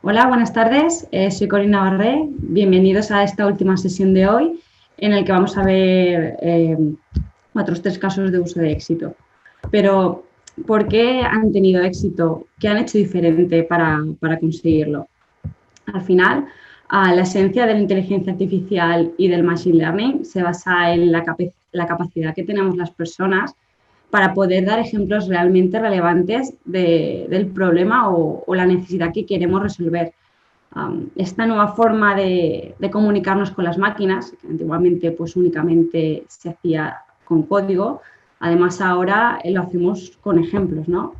Hola, buenas tardes. Soy Corina Barré. Bienvenidos a esta última sesión de hoy en el que vamos a ver otros 3 casos de uso de éxito. Pero, ¿por qué han tenido éxito? ¿Qué han hecho diferente para conseguirlo? Al final, la esencia de la inteligencia artificial y del machine learning se basa en la capacidad que tenemos las personas para poder dar ejemplos realmente relevantes del problema o la necesidad que queremos resolver. Esta nueva forma de comunicarnos con las máquinas, que antiguamente pues únicamente se hacía con código, además ahora lo hacemos con ejemplos, ¿no?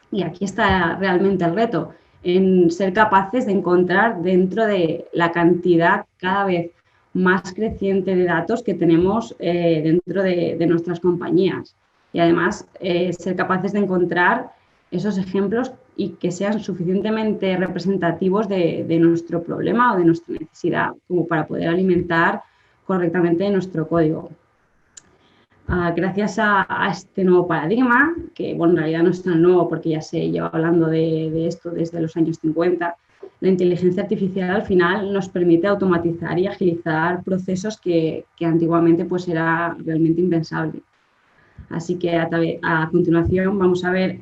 Y aquí está realmente el reto, en ser capaces de encontrar dentro de la cantidad cada vez más creciente de datos que tenemos dentro de nuestras compañías. Y además ser capaces de encontrar esos ejemplos y que sean suficientemente representativos de nuestro problema o de nuestra necesidad como para poder alimentar correctamente nuestro código. Gracias a este nuevo paradigma, que bueno, en realidad no es tan nuevo porque ya se lleva hablando de esto desde los años 50, la inteligencia artificial al final nos permite automatizar y agilizar procesos que antiguamente pues era realmente impensable. Así que a continuación vamos a ver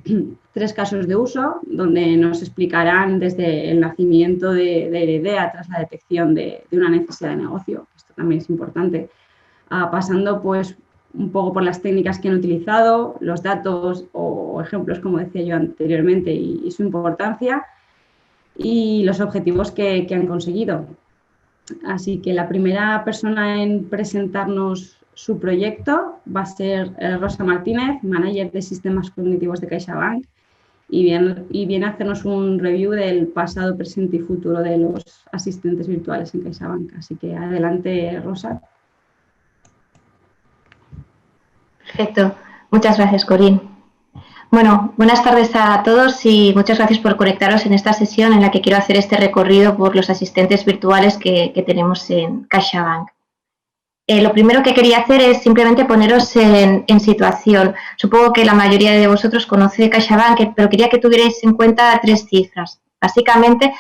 3 casos de uso donde nos explicarán desde el nacimiento de la idea tras la detección de una necesidad de negocio, esto también es importante, pasando pues un poco por las técnicas que han utilizado, los datos o ejemplos, como decía yo anteriormente, y su importancia y los objetivos que han conseguido. Así que la primera persona en presentarnos su proyecto va a ser Rosa Martínez, manager de sistemas cognitivos de CaixaBank, y viene a hacernos un review del pasado, presente y futuro de los asistentes virtuales en CaixaBank. Así que adelante, Rosa. Perfecto. Muchas gracias, Corín. Bueno, buenas tardes a todos y muchas gracias por conectaros en esta sesión en la que quiero hacer este recorrido por los asistentes virtuales que tenemos en CaixaBank. Lo primero que quería hacer es simplemente poneros en situación. Supongo que la mayoría de vosotros conoce CaixaBank, pero quería que tuvierais en cuenta 3 cifras. Básicamente,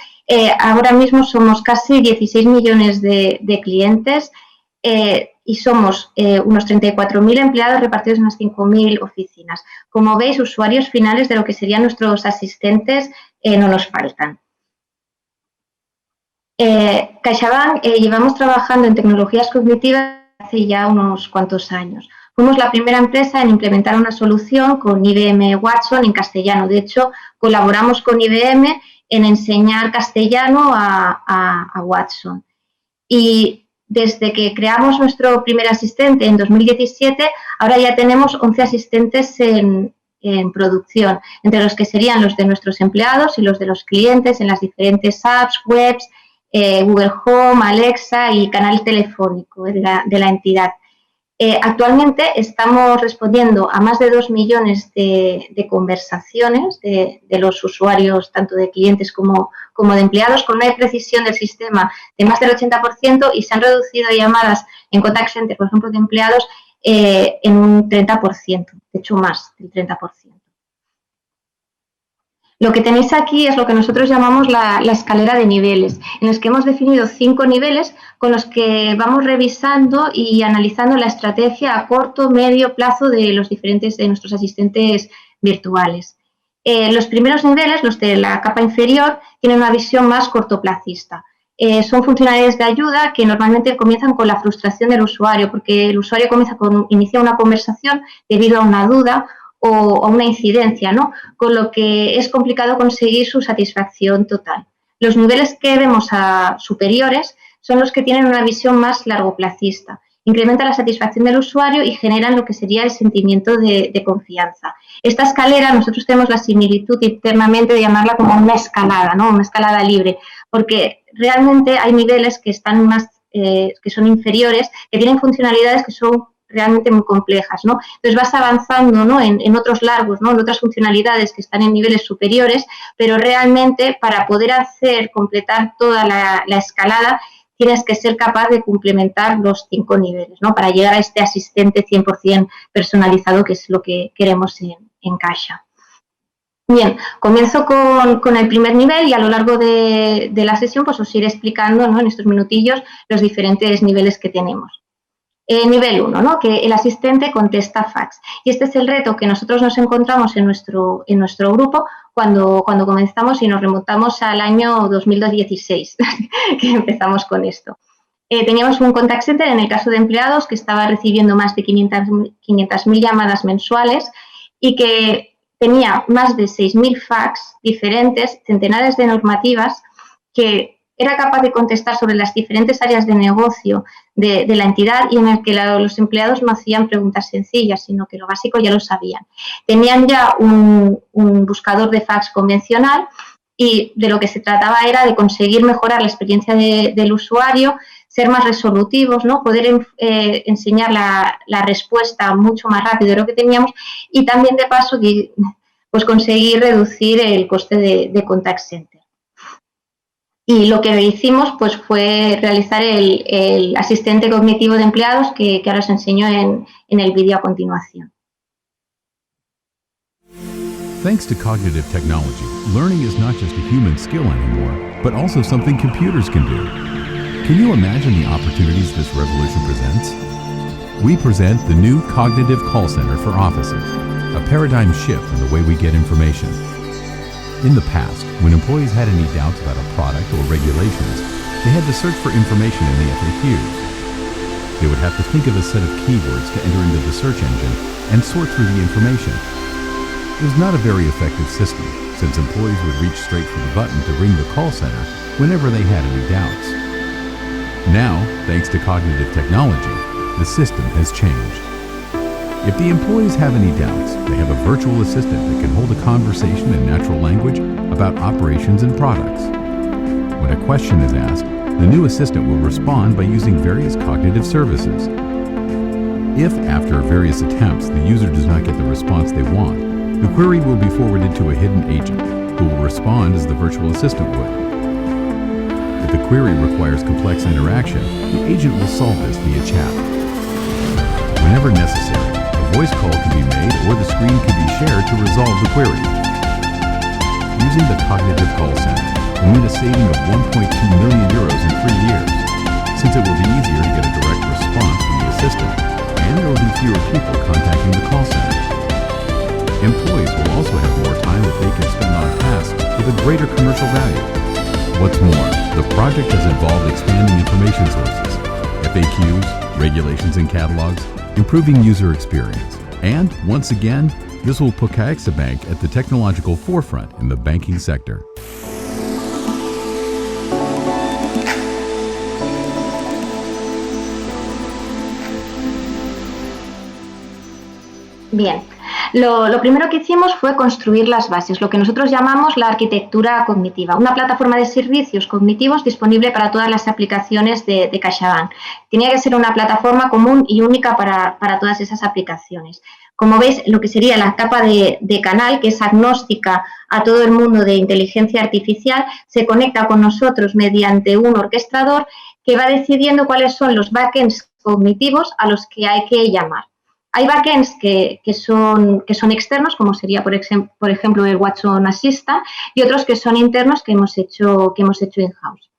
ahora mismo somos casi 16 millones de clientes y somos unos 34.000 empleados repartidos en unas 5.000 oficinas. Como veis, usuarios finales de lo que serían nuestros asistentes no nos faltan. CaixaBank llevamos trabajando en tecnologías cognitivas hace ya unos cuantos años. Fuimos la primera empresa en implementar una solución con IBM Watson en castellano. De hecho, colaboramos con IBM en enseñar castellano a Watson. Y desde que creamos nuestro primer asistente en 2017, ahora ya tenemos 11 asistentes en producción, entre los que serían los de nuestros empleados y los de los clientes en las diferentes apps, webs, Google Home, Alexa y canal telefónico de la entidad. Actualmente estamos respondiendo a más de 2 millones de conversaciones de los usuarios, tanto de clientes como de empleados, con una precisión del sistema de más del 80% y se han reducido llamadas en contact center, por ejemplo, de empleados, en un 30%, de hecho más del 30%. Lo que tenéis aquí es lo que nosotros llamamos la escalera de niveles, en los que hemos definido 5 niveles con los que vamos revisando y analizando la estrategia a corto, medio plazo de nuestros asistentes virtuales. Los primeros niveles, los de la capa inferior, tienen una visión más cortoplacista. Son funcionalidades de ayuda que normalmente comienzan con la frustración del usuario, porque el usuario inicia una conversación debido a una duda o a una incidencia, ¿no? Con lo que es complicado conseguir su satisfacción total. Los niveles que vemos superiores son los que tienen una visión más largoplacista. Incrementan la satisfacción del usuario y generan lo que sería el sentimiento de confianza. Esta escalera, nosotros tenemos la similitud internamente de llamarla como una escalada, ¿no? Una escalada libre, porque realmente hay niveles que están que son inferiores, que tienen funcionalidades que son realmente muy complejas, ¿no? Entonces vas avanzando, ¿no? en otros largos, ¿no? En otras funcionalidades que están en niveles superiores, pero realmente para poder completar toda la escalada tienes que ser capaz de complementar los 5 niveles, ¿no? Para llegar a este asistente 100% personalizado, que es lo que queremos en Caixa. Bien, comienzo con el primer nivel y a lo largo de la sesión pues os iré explicando, ¿no?, en estos minutillos los diferentes niveles que tenemos. Nivel 1, ¿no?, que el asistente contesta fax. Y este es el reto que nosotros nos encontramos en nuestro grupo cuando comenzamos y nos remontamos al año 2016, que empezamos con esto. Teníamos un contact center en el caso de empleados que estaba recibiendo más de 500.000 llamadas mensuales y que tenía más de 6.000 fax diferentes, centenares de normativas, que era capaz de contestar sobre las diferentes áreas de negocio de la entidad y en el que los empleados no hacían preguntas sencillas, sino que lo básico ya lo sabían. Tenían ya un buscador de fax convencional y de lo que se trataba era de conseguir mejorar la experiencia del usuario, ser más resolutivos, ¿no?, poder enseñar la respuesta mucho más rápido de lo que teníamos y también, de paso, pues conseguir reducir el coste de contact center. Y lo que hicimos pues fue realizar el asistente cognitivo de empleados que ahora os enseño en el vídeo a continuación. Thanks to cognitive technology, learning is not just a human skill anymore, but also something computers can do. Can you imagine the opportunities this revolution presents? We present the new Cognitive Call Center for Offices, a paradigm shift in the way we get information. In the past, when employees had any doubts about a product or regulations, they had to search for information in the FAQs. They would have to think of a set of keywords to enter into the search engine and sort through the information. It was not a very effective system, since employees would reach straight for the button to ring the call center whenever they had any doubts. Now, thanks to cognitive technology, the system has changed. If the employees have any doubts, they have a virtual assistant that can hold a conversation in natural language about operations and products. When a question is asked, the new assistant will respond by using various cognitive services. If, after various attempts, the user does not get the response they want, the query will be forwarded to a hidden agent, who will respond as the virtual assistant would. If the query requires complex interaction, the agent will solve this via chat. Whenever necessary, a voice call can be made or the screen can be shared to resolve the query. Using the Cognitive Call Center will mean a saving of 1.2 million euros in 3 years, since it will be easier to get a direct response from the assistant, and there will be fewer people contacting the call center. Employees will also have more time that they can spend on tasks with a greater commercial value. What's more, the project has involved expanding information sources, FAQs, regulations and catalogs, improving user experience. And, once again, this will put CaixaBank at the technological forefront in the banking sector. Bien, lo primero que hicimos fue construir las bases, lo que nosotros llamamos la arquitectura cognitiva, una plataforma de servicios cognitivos disponible para todas las aplicaciones de CaixaBank. Tenía que ser una plataforma común y única para todas esas aplicaciones. Como veis, lo que sería la capa de canal, que es agnóstica a todo el mundo de inteligencia artificial, se conecta con nosotros mediante un orquestador que va decidiendo cuáles son los backends cognitivos a los que hay que llamar. Hay backends que son externos, como sería, por ejemplo, el Watson Assistant, y otros que son internos que hemos hecho in-house.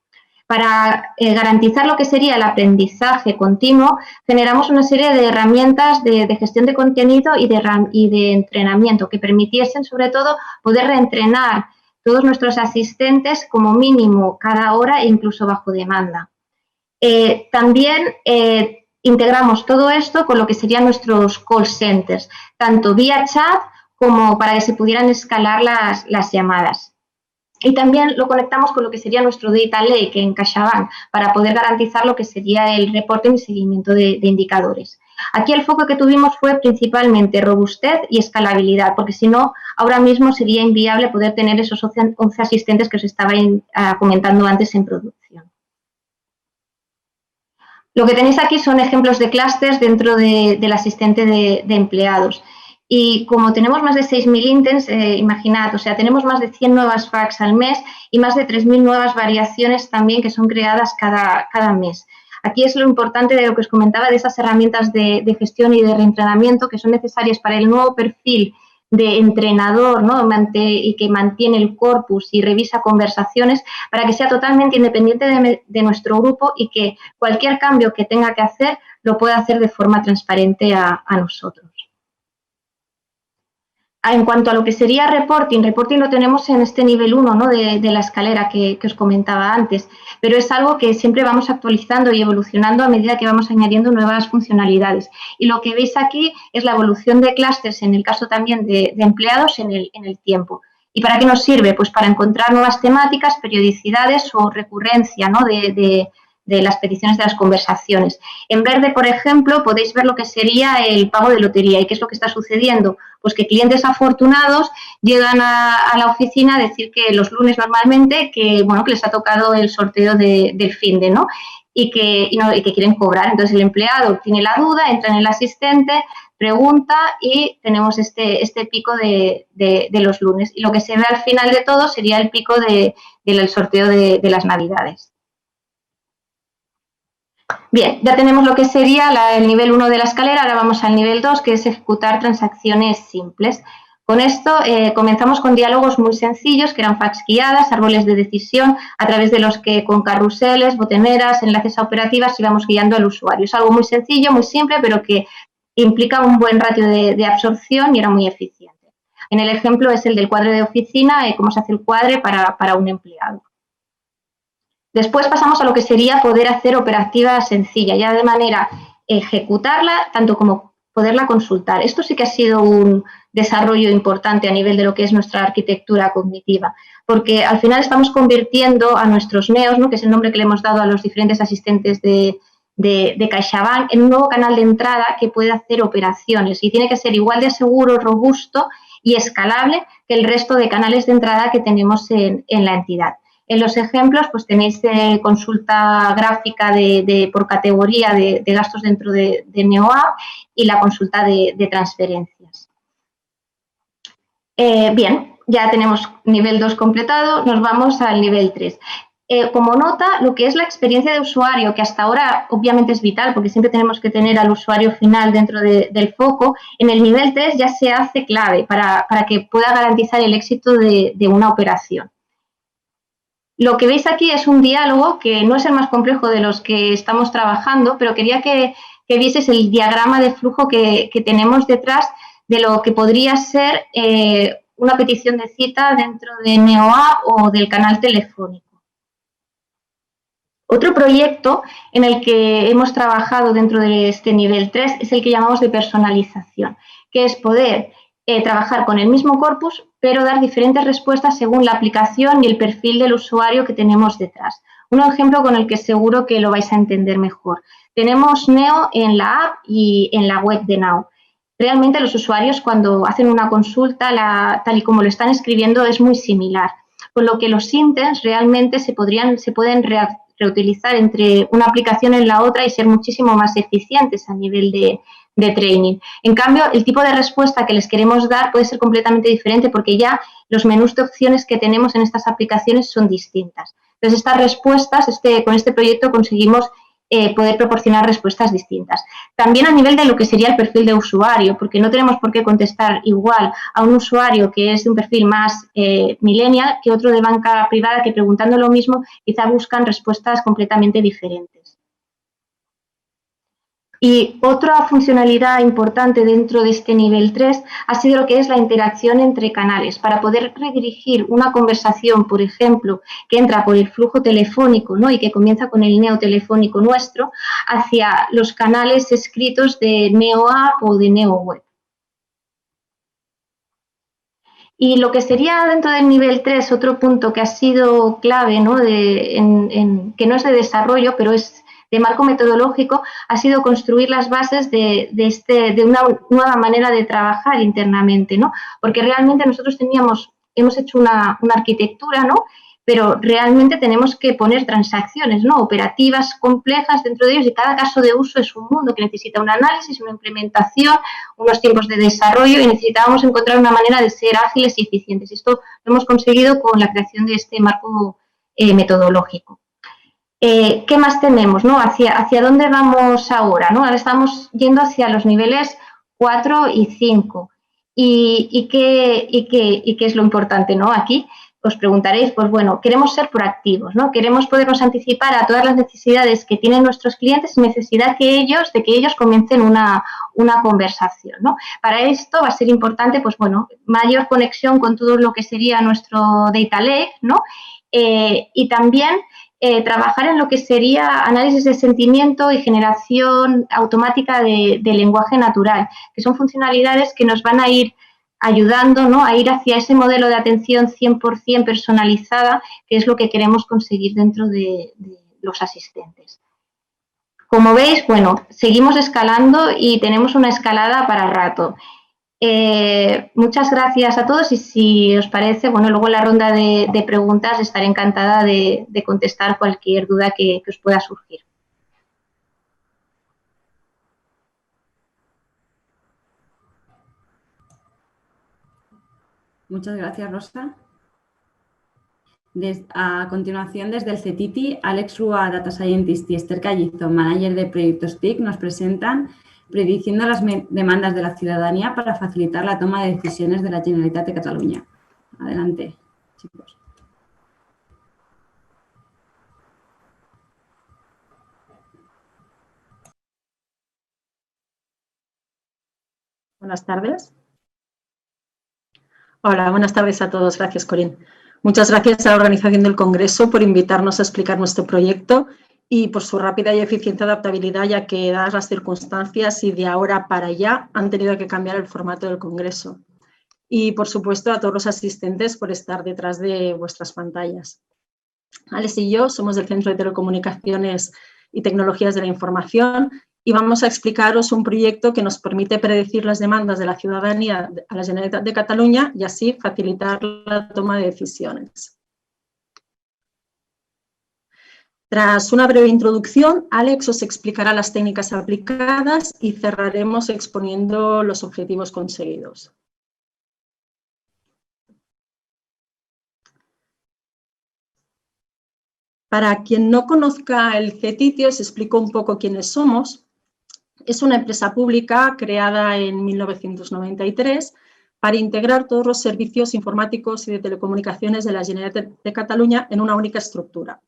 Para garantizar lo que sería el aprendizaje continuo, generamos una serie de herramientas de gestión de contenido y de entrenamiento que permitiesen, sobre todo, poder reentrenar todos nuestros asistentes como mínimo cada hora e incluso bajo demanda. También integramos todo esto con lo que serían nuestros call centers, tanto vía chat como para que se pudieran escalar las llamadas. Y también lo conectamos con lo que sería nuestro Data Lake en CaixaBank para poder garantizar lo que sería el reporting y seguimiento de indicadores. Aquí el foco que tuvimos fue principalmente robustez y escalabilidad, porque si no, ahora mismo sería inviable poder tener esos 11 asistentes que os estaba comentando antes en producción. Lo que tenéis aquí son ejemplos de clústeres dentro del asistente de empleados. Y como tenemos más de 6.000 intents, imaginad, o sea, tenemos más de 100 nuevas fax al mes y más de 3.000 nuevas variaciones también que son creadas cada mes. Aquí es lo importante de lo que os comentaba de esas herramientas de gestión y de reentrenamiento que son necesarias para el nuevo perfil de entrenador, ¿no? Y que mantiene el corpus y revisa conversaciones para que sea totalmente independiente de nuestro grupo y que cualquier cambio que tenga que hacer lo pueda hacer de forma transparente a nosotros. En cuanto a lo que sería reporting lo tenemos en este nivel 1, ¿no? de la escalera que os comentaba antes, pero es algo que siempre vamos actualizando y evolucionando a medida que vamos añadiendo nuevas funcionalidades. Y lo que veis aquí es la evolución de clústeres, en el caso también de empleados, en el tiempo. ¿Y para qué nos sirve? Pues para encontrar nuevas temáticas, periodicidades o recurrencia, ¿no? de las peticiones de las conversaciones. En verde, por ejemplo, podéis ver lo que sería el pago de lotería. ¿Y qué es lo que está sucediendo? Pues que clientes afortunados llegan a la oficina a decir que los lunes normalmente que les ha tocado el sorteo del finde, ¿no? Y que quieren cobrar. Entonces, el empleado tiene la duda, entra en el asistente, pregunta y tenemos este pico de los lunes. Y lo que se ve al final de todo sería el pico del sorteo de las Navidades. Bien, ya tenemos lo que sería el nivel 1 de la escalera, ahora vamos al nivel 2, que es ejecutar transacciones simples. Con esto comenzamos con diálogos muy sencillos, que eran fax guiadas, árboles de decisión, a través de los que con carruseles, botoneras, enlaces a operativas íbamos guiando al usuario. Es algo muy sencillo, muy simple, pero que implica un buen ratio de absorción y era muy eficiente. En el ejemplo es el del cuadre de oficina, cómo se hace el cuadre para un empleado. Después pasamos a lo que sería poder hacer operativa sencilla, ya de manera ejecutarla, tanto como poderla consultar. Esto sí que ha sido un desarrollo importante a nivel de lo que es nuestra arquitectura cognitiva, porque al final estamos convirtiendo a nuestros neos, ¿no? Que es el nombre que le hemos dado a los diferentes asistentes de CaixaBank, en un nuevo canal de entrada que puede hacer operaciones y tiene que ser igual de seguro, robusto y escalable que el resto de canales de entrada que tenemos en la entidad. En los ejemplos, pues tenéis consulta gráfica por categoría de gastos dentro de NeoApp y la consulta de transferencias. Bien, ya tenemos nivel 2 completado, nos vamos al nivel 3. Como nota, lo que es la experiencia de usuario, que hasta ahora obviamente es vital porque siempre tenemos que tener al usuario final dentro del foco, en el nivel 3 ya se hace clave para que pueda garantizar el éxito de una operación. Lo que veis aquí es un diálogo que no es el más complejo de los que estamos trabajando, pero quería que vieseis el diagrama de flujo que tenemos detrás de lo que podría ser una petición de cita dentro de NeoApp o del canal telefónico. Otro proyecto en el que hemos trabajado dentro de este nivel 3 es el que llamamos de personalización, que es poder trabajar con el mismo corpus, pero dar diferentes respuestas según la aplicación y el perfil del usuario que tenemos detrás. Un ejemplo con el que seguro que lo vais a entender mejor. Tenemos Neo en la app y en la web de Now. Realmente los usuarios cuando hacen una consulta, tal y como lo están escribiendo, es muy similar. Con lo que los intents realmente se pueden reutilizar entre una aplicación en la otra y ser muchísimo más eficientes a nivel de training. En cambio, el tipo de respuesta que les queremos dar puede ser completamente diferente porque ya los menús de opciones que tenemos en estas aplicaciones son distintas. Entonces, estas respuestas, con este proyecto conseguimos poder proporcionar respuestas distintas. También a nivel de lo que sería el perfil de usuario, porque no tenemos por qué contestar igual a un usuario que es de un perfil más millennial que otro de banca privada que preguntando lo mismo quizá buscan respuestas completamente diferentes. Y otra funcionalidad importante dentro de este nivel 3 ha sido lo que es la interacción entre canales. Para poder redirigir una conversación, por ejemplo, que entra por el flujo telefónico, ¿no? Y que comienza con el neo telefónico nuestro, hacia los canales escritos de NeoApp o de NeoWeb. Y lo que sería dentro del nivel 3, otro punto que ha sido clave, ¿no? Que no es de desarrollo, pero es de marco metodológico, ha sido construir las bases de una nueva manera de trabajar internamente, ¿no? Porque realmente nosotros hemos hecho una arquitectura, ¿no? Pero realmente tenemos que poner transacciones, ¿no? Operativas complejas dentro de ellos y cada caso de uso es un mundo que necesita un análisis, una implementación, unos tiempos de desarrollo y necesitábamos encontrar una manera de ser ágiles y eficientes. Esto lo hemos conseguido con la creación de este marco metodológico. ¿Qué más tenemos, ¿no? ¿Hacia dónde vamos ahora, ¿no? Ahora estamos yendo hacia los niveles 4 y 5. ¿Y qué es lo importante, ¿no? Aquí os preguntaréis, pues bueno, queremos ser proactivos, ¿no? Queremos podernos anticipar a todas las necesidades que tienen nuestros clientes y necesidad de que ellos comiencen una conversación, ¿no? Para esto va a ser importante, pues bueno, mayor conexión con todo lo que sería nuestro Data Lake, ¿no? Y también trabajar en lo que sería análisis de sentimiento y generación automática de lenguaje natural, que son funcionalidades que nos van a ir ayudando, ¿no?, a ir hacia ese modelo de atención 100% personalizada, que es lo que queremos conseguir dentro de los asistentes. Como veis, bueno, seguimos escalando y tenemos una escalada para rato. Muchas gracias a todos y si os parece, bueno, luego en la ronda de preguntas estaré encantada de contestar cualquier duda que os pueda surgir. Muchas gracias, Rosa. A continuación, desde el CETITI, Alex Rúa, Data Scientist, y Esther Callizo, Manager de Proyectos TIC, nos presentan prediciendo las demandas de la ciudadanía para facilitar la toma de decisiones de la Generalitat de Cataluña. Adelante, chicos. Buenas tardes. Hola, buenas tardes a todos. Gracias, Corín. Muchas gracias a la organización del Congreso por invitarnos a explicar nuestro proyecto y por su rápida y eficiente adaptabilidad, ya que, dadas las circunstancias y de ahora para allá, han tenido que cambiar el formato del Congreso. Y, por supuesto, a todos los asistentes por estar detrás de vuestras pantallas. Alex y yo somos del Centro de Telecomunicaciones y Tecnologías de la Información y vamos a explicaros un proyecto que nos permite predecir las demandas de la ciudadanía a la Generalitat de Cataluña y así facilitar la toma de decisiones. Tras una breve introducción, Alex os explicará las técnicas aplicadas y cerraremos exponiendo los objetivos conseguidos. Para quien no conozca el CETITI, os explico un poco quiénes somos. Es una empresa pública creada en 1993 para integrar todos los servicios informáticos y de telecomunicaciones de la Generalitat de Cataluña en una única estructura.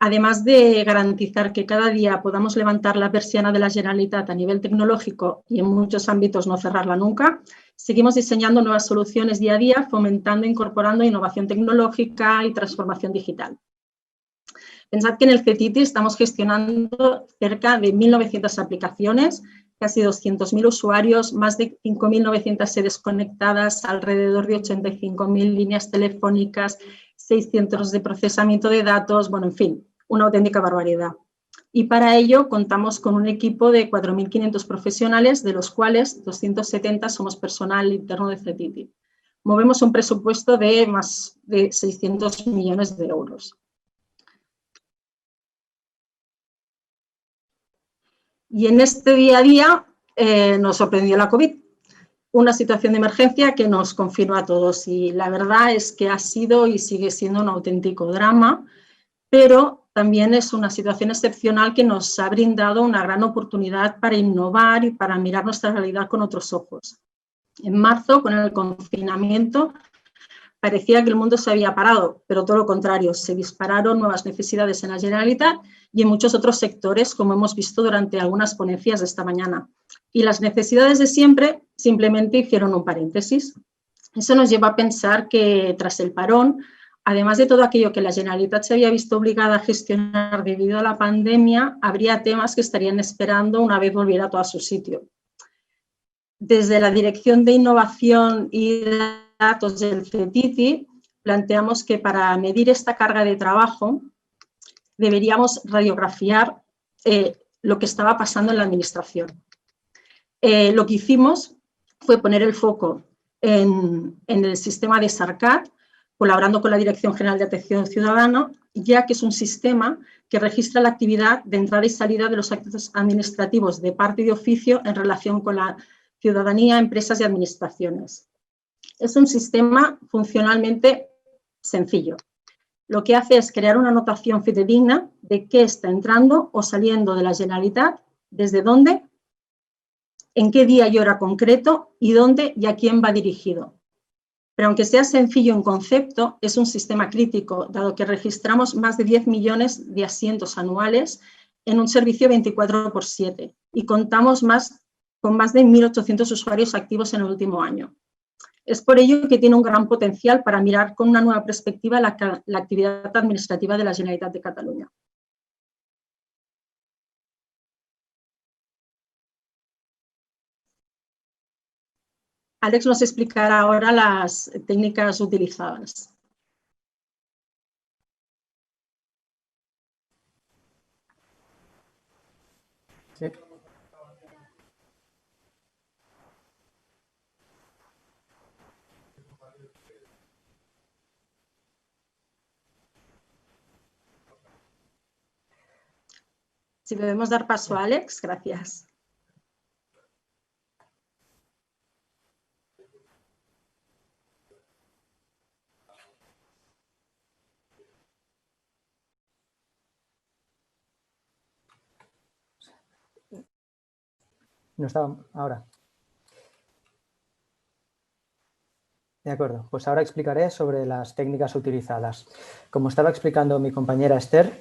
Además de garantizar que cada día podamos levantar la persiana de la Generalitat a nivel tecnológico y en muchos ámbitos no cerrarla nunca, seguimos diseñando nuevas soluciones día a día, fomentando e incorporando innovación tecnológica y transformación digital. Pensad que en el CETITI estamos gestionando cerca de 1.900 aplicaciones, casi 200.000 usuarios, más de 5.900 sedes conectadas, alrededor de 85.000 líneas telefónicas, 6 centros de procesamiento de datos, bueno, en fin, una auténtica barbaridad. Y para ello contamos con un equipo de 4.500 profesionales, de los cuales 270 somos personal interno de CETITI. Movemos un presupuesto de más de 600 millones de euros. Y en este día a día nos sorprendió la COVID, una situación de emergencia que nos confinó a todos y la verdad es que ha sido y sigue siendo un auténtico drama, pero también es una situación excepcional que nos ha brindado una gran oportunidad para innovar y para mirar nuestra realidad con otros ojos. En marzo, con el confinamiento, parecía que el mundo se había parado, pero todo lo contrario, se dispararon nuevas necesidades en la Generalitat y en muchos otros sectores, como hemos visto durante algunas ponencias de esta mañana. Y las necesidades de siempre simplemente hicieron un paréntesis. Eso nos lleva a pensar que tras el parón, además de todo aquello que la Generalitat se había visto obligada a gestionar debido a la pandemia, habría temas que estarían esperando una vez volviera todo a su sitio. Desde la Dirección de Innovación y Datos del CETITI, planteamos que para medir esta carga de trabajo deberíamos radiografiar lo que estaba pasando en la administración. Lo que hicimos fue poner el foco en el sistema de SARCAT, colaborando con la Dirección General de Atención Ciudadana, ya que es un sistema que registra la actividad de entrada y salida de los actos administrativos de parte y de oficio en relación con la ciudadanía, empresas y administraciones. Es un sistema funcionalmente sencillo. Lo que hace es crear una anotación fidedigna de qué está entrando o saliendo de la Generalitat, desde dónde en qué día y hora concreto y dónde y a quién va dirigido. Pero aunque sea sencillo en concepto, es un sistema crítico, dado que registramos más de 10 millones de asientos anuales en un servicio 24/7 y contamos con más de 1.800 usuarios activos en el último año. Es por ello que tiene un gran potencial para mirar con una nueva perspectiva la actividad administrativa de la Generalitat de Cataluña. Alex nos explicará ahora las técnicas utilizadas. Sí. Si podemos dar paso a Alex, gracias. No estaba ahora. De acuerdo, pues ahora explicaré sobre las técnicas utilizadas. Como estaba explicando mi compañera Esther,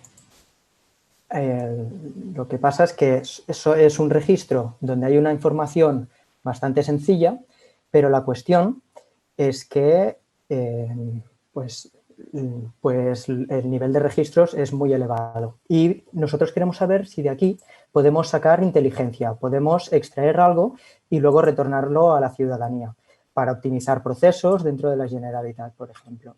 lo que pasa es que eso es un registro donde hay una información bastante sencilla, pero la cuestión es que pues el nivel de registros es muy elevado y nosotros queremos saber si de aquí podemos sacar inteligencia, podemos extraer algo y luego retornarlo a la ciudadanía para optimizar procesos dentro de la Generalitat, por ejemplo.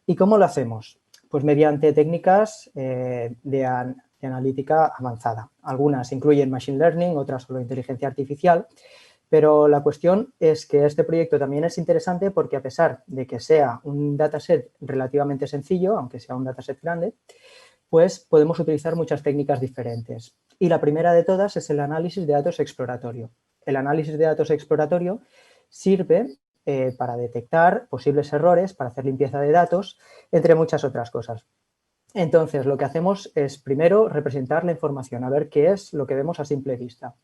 ¿Y cómo lo hacemos? Pues mediante técnicas de analítica avanzada. Algunas incluyen Machine Learning, otras solo inteligencia artificial, pero la cuestión es que este proyecto también es interesante porque a pesar de que sea un dataset relativamente sencillo, aunque sea un dataset grande, pues podemos utilizar muchas técnicas diferentes. Y la primera de todas es el análisis de datos exploratorio. El análisis de datos exploratorio sirve para detectar posibles errores, para hacer limpieza de datos, entre muchas otras cosas. Entonces, lo que hacemos es primero representar la información, a ver qué es lo que vemos a simple vista.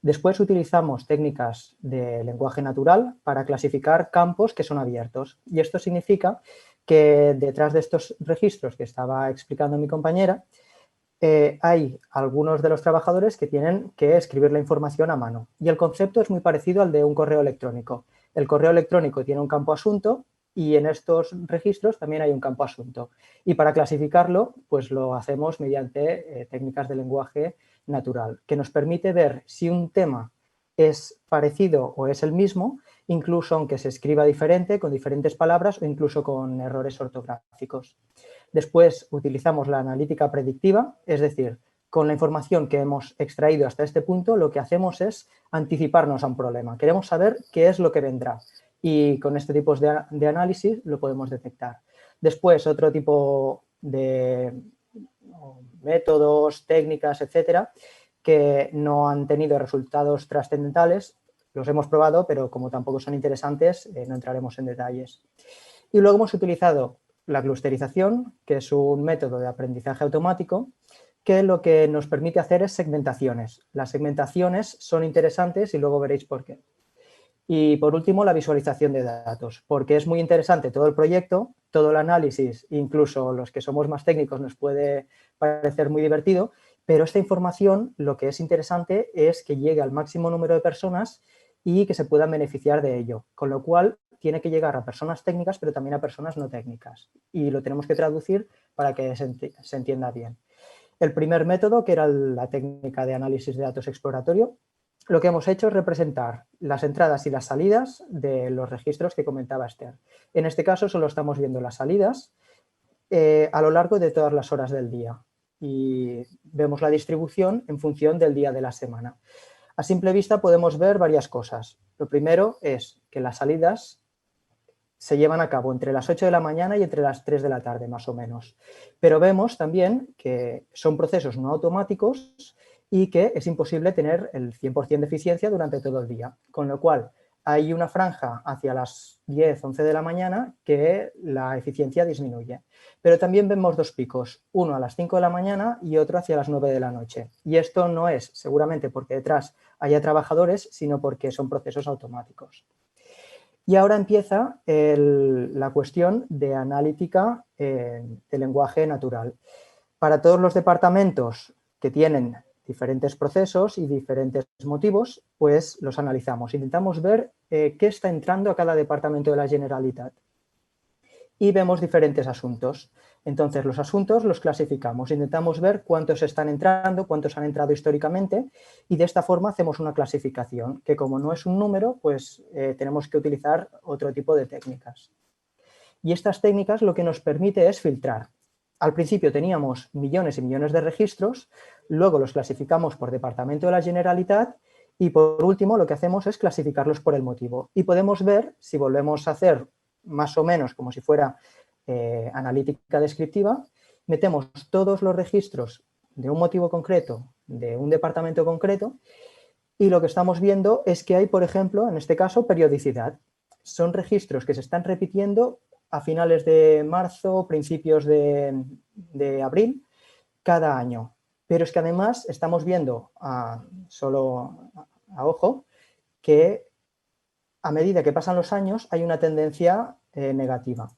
Después utilizamos técnicas de lenguaje natural para clasificar campos que son abiertos. Y esto significa que detrás de estos registros que estaba explicando mi compañera, hay algunos de los trabajadores que tienen que escribir la información a mano. Y el concepto es muy parecido al de un correo electrónico. El correo electrónico tiene un campo asunto y en estos registros también hay un campo asunto. Y para clasificarlo, pues lo hacemos mediante técnicas de lenguaje natural, que nos permite ver si un tema es parecido o es el mismo, incluso aunque se escriba diferente, con diferentes palabras o incluso con errores ortográficos. Después utilizamos la analítica predictiva, es decir, con la información que hemos extraído hasta este punto, lo que hacemos es anticiparnos a un problema. Queremos saber qué es lo que vendrá y con este tipo de análisis lo podemos detectar. Después, otro tipo de métodos, técnicas, etcétera, que no han tenido resultados trascendentales, los hemos probado, pero como tampoco son interesantes, no entraremos en detalles. Y luego hemos utilizado la clusterización, que es un método de aprendizaje automático, que lo que nos permite hacer es segmentaciones. Las segmentaciones son interesantes y luego veréis por qué. Y por último, la visualización de datos, porque es muy interesante todo el proyecto, todo el análisis, incluso los que somos más técnicos nos puede parecer muy divertido, pero esta información lo que es interesante es que llegue al máximo número de personas y que se puedan beneficiar de ello, con lo cual tiene que llegar a personas técnicas, pero también a personas no técnicas. Y lo tenemos que traducir para que se entienda bien. El primer método, que era la técnica de análisis de datos exploratorio, lo que hemos hecho es representar las entradas y las salidas de los registros que comentaba Esther. En este caso solo estamos viendo las salidas a lo largo de todas las horas del día y vemos la distribución en función del día de la semana. A simple vista podemos ver varias cosas. Lo primero es que las salidas se llevan a cabo entre las 8 de la mañana y entre las 3 de la tarde, más o menos. Pero vemos también que son procesos no automáticos y que es imposible tener el 100% de eficiencia durante todo el día. Con lo cual, hay una franja hacia las 10, 11 de la mañana que la eficiencia disminuye. Pero también vemos dos picos, uno a las 5 de la mañana y otro hacia las 9 de la noche. Y esto no es seguramente porque detrás haya trabajadores, sino porque son procesos automáticos. Y ahora empieza la cuestión de analítica de lenguaje natural. Para todos los departamentos que tienen diferentes procesos y diferentes motivos, pues los analizamos. Intentamos ver qué está entrando a cada departamento de la Generalitat. Y vemos diferentes asuntos. Entonces, los asuntos los clasificamos. Intentamos ver cuántos están entrando, cuántos han entrado históricamente y de esta forma hacemos una clasificación, que como no es un número, pues tenemos que utilizar otro tipo de técnicas. Y estas técnicas lo que nos permite es filtrar. Al principio teníamos millones y millones de registros, luego los clasificamos por departamento de la Generalitat y por último lo que hacemos es clasificarlos por el motivo. Y podemos ver, si volvemos a hacer más o menos como si fuera analítica descriptiva, metemos todos los registros de un motivo concreto, de un departamento concreto, y lo que estamos viendo es que hay, por ejemplo, en este caso, periodicidad. Son registros que se están repitiendo a finales de marzo, principios de abril, cada año. Pero es que además estamos viendo, solo a ojo, que a medida que pasan los años hay una tendencia negativa.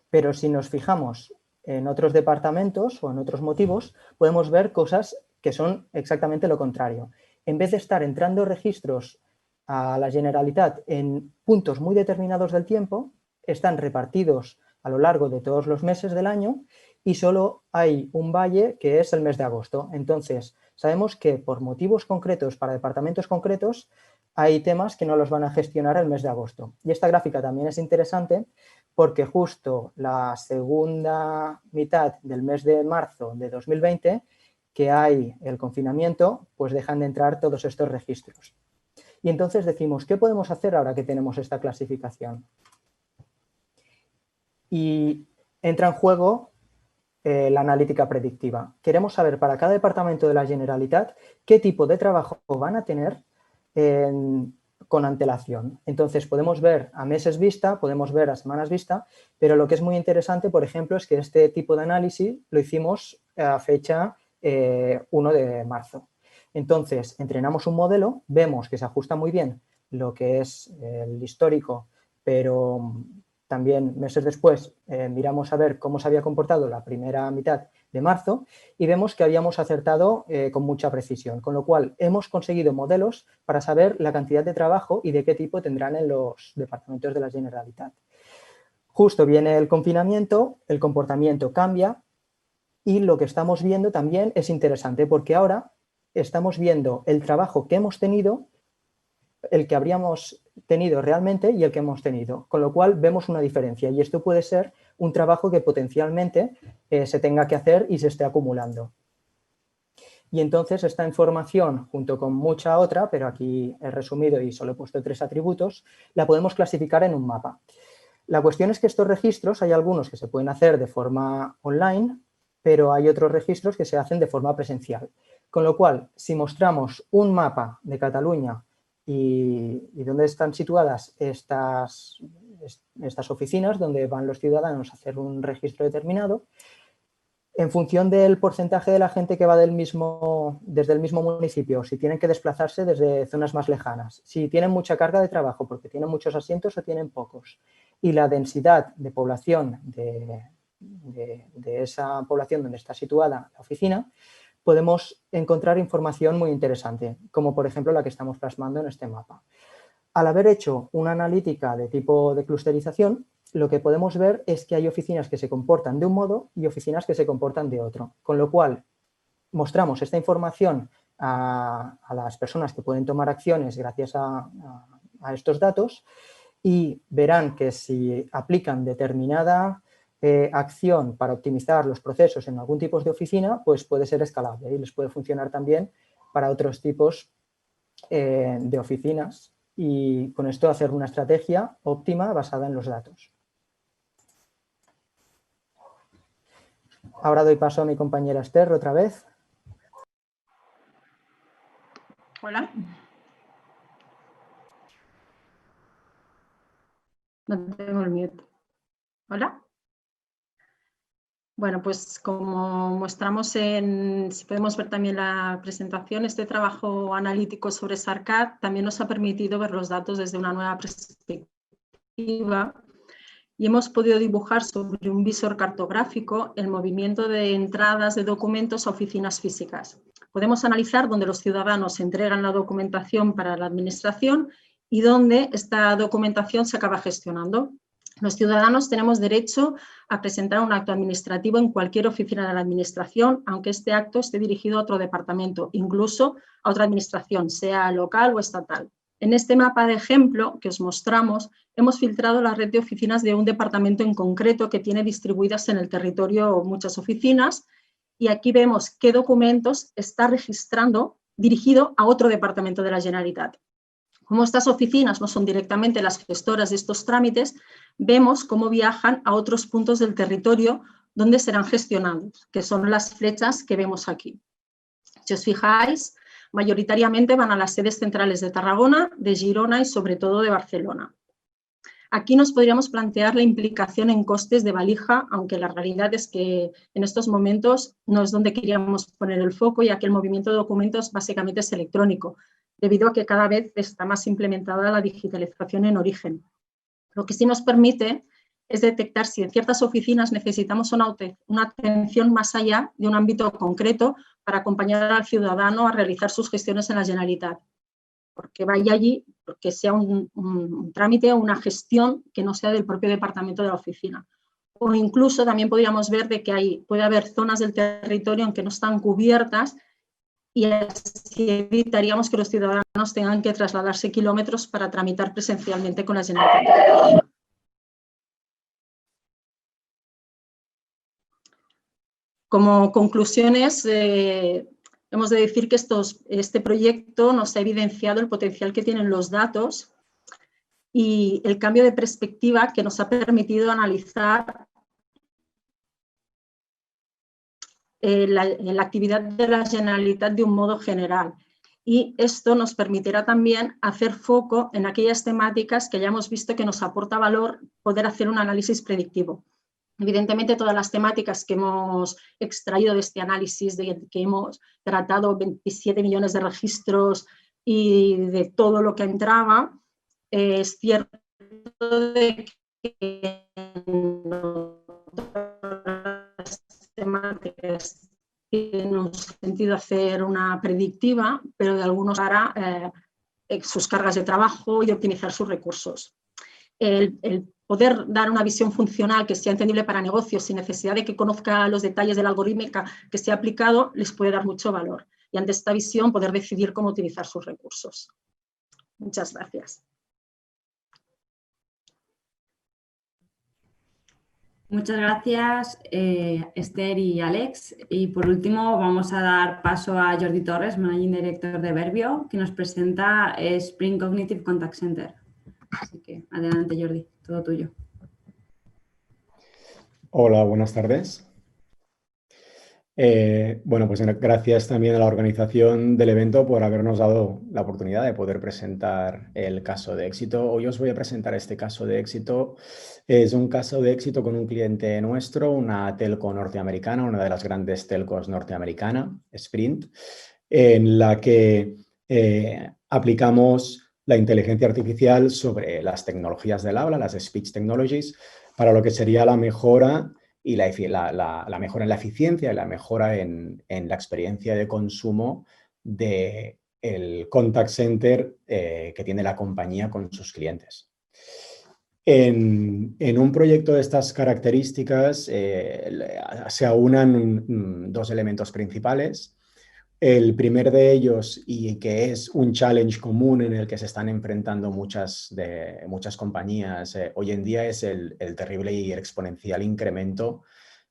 Pero si nos fijamos en otros departamentos o en otros motivos, podemos ver cosas que son exactamente lo contrario. En vez de estar entrando registros a la Generalitat en puntos muy determinados del tiempo, están repartidos a lo largo de todos los meses del año y solo hay un valle que es el mes de agosto. Entonces, sabemos que por motivos concretos, para departamentos concretos, hay temas que no los van a gestionar el mes de agosto. Y esta gráfica también es interesante porque justo la segunda mitad del mes de marzo de 2020, que hay el confinamiento, pues dejan de entrar todos estos registros. Y entonces decimos, ¿qué podemos hacer ahora que tenemos esta clasificación? Y entra en juego la analítica predictiva. Queremos saber para cada departamento de la Generalitat qué tipo de trabajo van a tener con antelación. Entonces podemos ver a meses vista, podemos ver a semanas vista, pero lo que es muy interesante, por ejemplo, es que este tipo de análisis lo hicimos a fecha 1 de marzo. Entonces, entrenamos un modelo, vemos que se ajusta muy bien lo que es el histórico, pero también meses después miramos a ver cómo se había comportado la primera mitad de marzo y vemos que habíamos acertado con mucha precisión, con lo cual hemos conseguido modelos para saber la cantidad de trabajo y de qué tipo tendrán en los departamentos de la Generalitat. Justo viene el confinamiento, el comportamiento cambia y lo que estamos viendo también es interesante porque ahora estamos viendo el trabajo que hemos tenido, el que habríamos tenido realmente y el que hemos tenido, con lo cual vemos una diferencia y esto puede ser un trabajo que potencialmente se tenga que hacer y se esté acumulando. Y entonces esta información, junto con mucha otra, pero aquí he resumido y solo he puesto 3 atributos, la podemos clasificar en un mapa. La cuestión es que estos registros hay algunos que se pueden hacer de forma online, pero hay otros registros que se hacen de forma presencial. Con lo cual, si mostramos un mapa de Cataluña y dónde están situadas estas oficinas donde van los ciudadanos a hacer un registro determinado, en función del porcentaje de la gente que va desde el mismo municipio, si tienen que desplazarse desde zonas más lejanas, si tienen mucha carga de trabajo porque tienen muchos asientos o tienen pocos, y la densidad de población de esa población donde está situada la oficina, podemos encontrar información muy interesante, como por ejemplo la que estamos plasmando en este mapa. Al haber hecho una analítica de tipo de clusterización, lo que podemos ver es que hay oficinas que se comportan de un modo y oficinas que se comportan de otro, con lo cual mostramos esta información a las personas que pueden tomar acciones gracias a estos datos y verán que si aplican determinada acción para optimizar los procesos en algún tipo de oficina, pues puede ser escalable y les puede funcionar también para otros tipos de oficinas y con esto hacer una estrategia óptima basada en los datos. Ahora doy paso a mi compañera Esther otra vez. Hola. No tengo el mute. ¿Hola? Bueno, pues como mostramos si podemos ver también la presentación, este trabajo analítico sobre SARCAD también nos ha permitido ver los datos desde una nueva perspectiva y hemos podido dibujar sobre un visor cartográfico el movimiento de entradas de documentos a oficinas físicas. Podemos analizar dónde los ciudadanos entregan la documentación para la administración y dónde esta documentación se acaba gestionando. Los ciudadanos tenemos derecho a presentar un acto administrativo en cualquier oficina de la administración, aunque este acto esté dirigido a otro departamento, incluso a otra administración, sea local o estatal. En este mapa de ejemplo que os mostramos, hemos filtrado la red de oficinas de un departamento en concreto que tiene distribuidas en el territorio muchas oficinas y aquí vemos qué documentos está registrando dirigido a otro departamento de la Generalitat. Como estas oficinas no son directamente las gestoras de estos trámites, vemos cómo viajan a otros puntos del territorio donde serán gestionados, que son las flechas que vemos aquí. Si os fijáis, mayoritariamente van a las sedes centrales de Tarragona, de Girona y sobre todo de Barcelona. Aquí nos podríamos plantear la implicación en costes de valija, aunque la realidad es que en estos momentos no es donde queríamos poner el foco, ya que el movimiento de documentos básicamente es electrónico, debido a que cada vez está más implementada la digitalización en origen. Lo que sí nos permite es detectar si en ciertas oficinas necesitamos una atención más allá de un ámbito concreto para acompañar al ciudadano a realizar sus gestiones en la Generalitat. Porque vaya allí, porque sea un trámite o una gestión que no sea del propio departamento de la oficina. O incluso también podríamos ver de que puede haber zonas del territorio en que no están cubiertas y así evitaríamos que los ciudadanos tengan que trasladarse kilómetros para tramitar presencialmente con la Generalitat. Como conclusiones, hemos de decir que este proyecto nos ha evidenciado el potencial que tienen los datos y el cambio de perspectiva que nos ha permitido analizar la actividad de la Generalitat de un modo general. Y esto nos permitirá también hacer foco en aquellas temáticas que ya hemos visto que nos aporta valor poder hacer un análisis predictivo. Evidentemente, todas las temáticas que hemos extraído de este análisis, que hemos tratado 27 millones de registros y de todo lo que entraba, es cierto de que las temáticas tienen un sentido hacer una predictiva, pero de algunos para sus cargas de trabajo y optimizar sus recursos. El poder dar una visión funcional que sea entendible para negocios sin necesidad de que conozca los detalles de la algorítmica que se ha aplicado les puede dar mucho valor. Y ante esta visión poder decidir cómo utilizar sus recursos. Muchas gracias. Muchas gracias, Esther y Alex. Y por último vamos a dar paso a Jordi Torres, Managing Director de Verbio, que nos presenta Spring Cognitive Contact Center. Así que adelante, Jordi, todo tuyo. Hola, buenas tardes. Bueno, pues gracias también a la organización del evento por habernos dado la oportunidad de poder presentar el caso de éxito. Hoy os voy a presentar este caso de éxito. Es un caso de éxito con un cliente nuestro, una telco norteamericana, una de las grandes telcos norteamericanas, Sprint, en la que aplicamos la inteligencia artificial sobre las tecnologías del habla, las speech technologies, para lo que sería la mejora y la mejora en la eficiencia y la mejora en la experiencia de consumo del contact center que tiene la compañía con sus clientes. En un proyecto de estas características se aunan dos elementos principales. El primer de ellos, y que es un challenge común en el que se están enfrentando muchas compañías hoy en día, es el terrible y exponencial incremento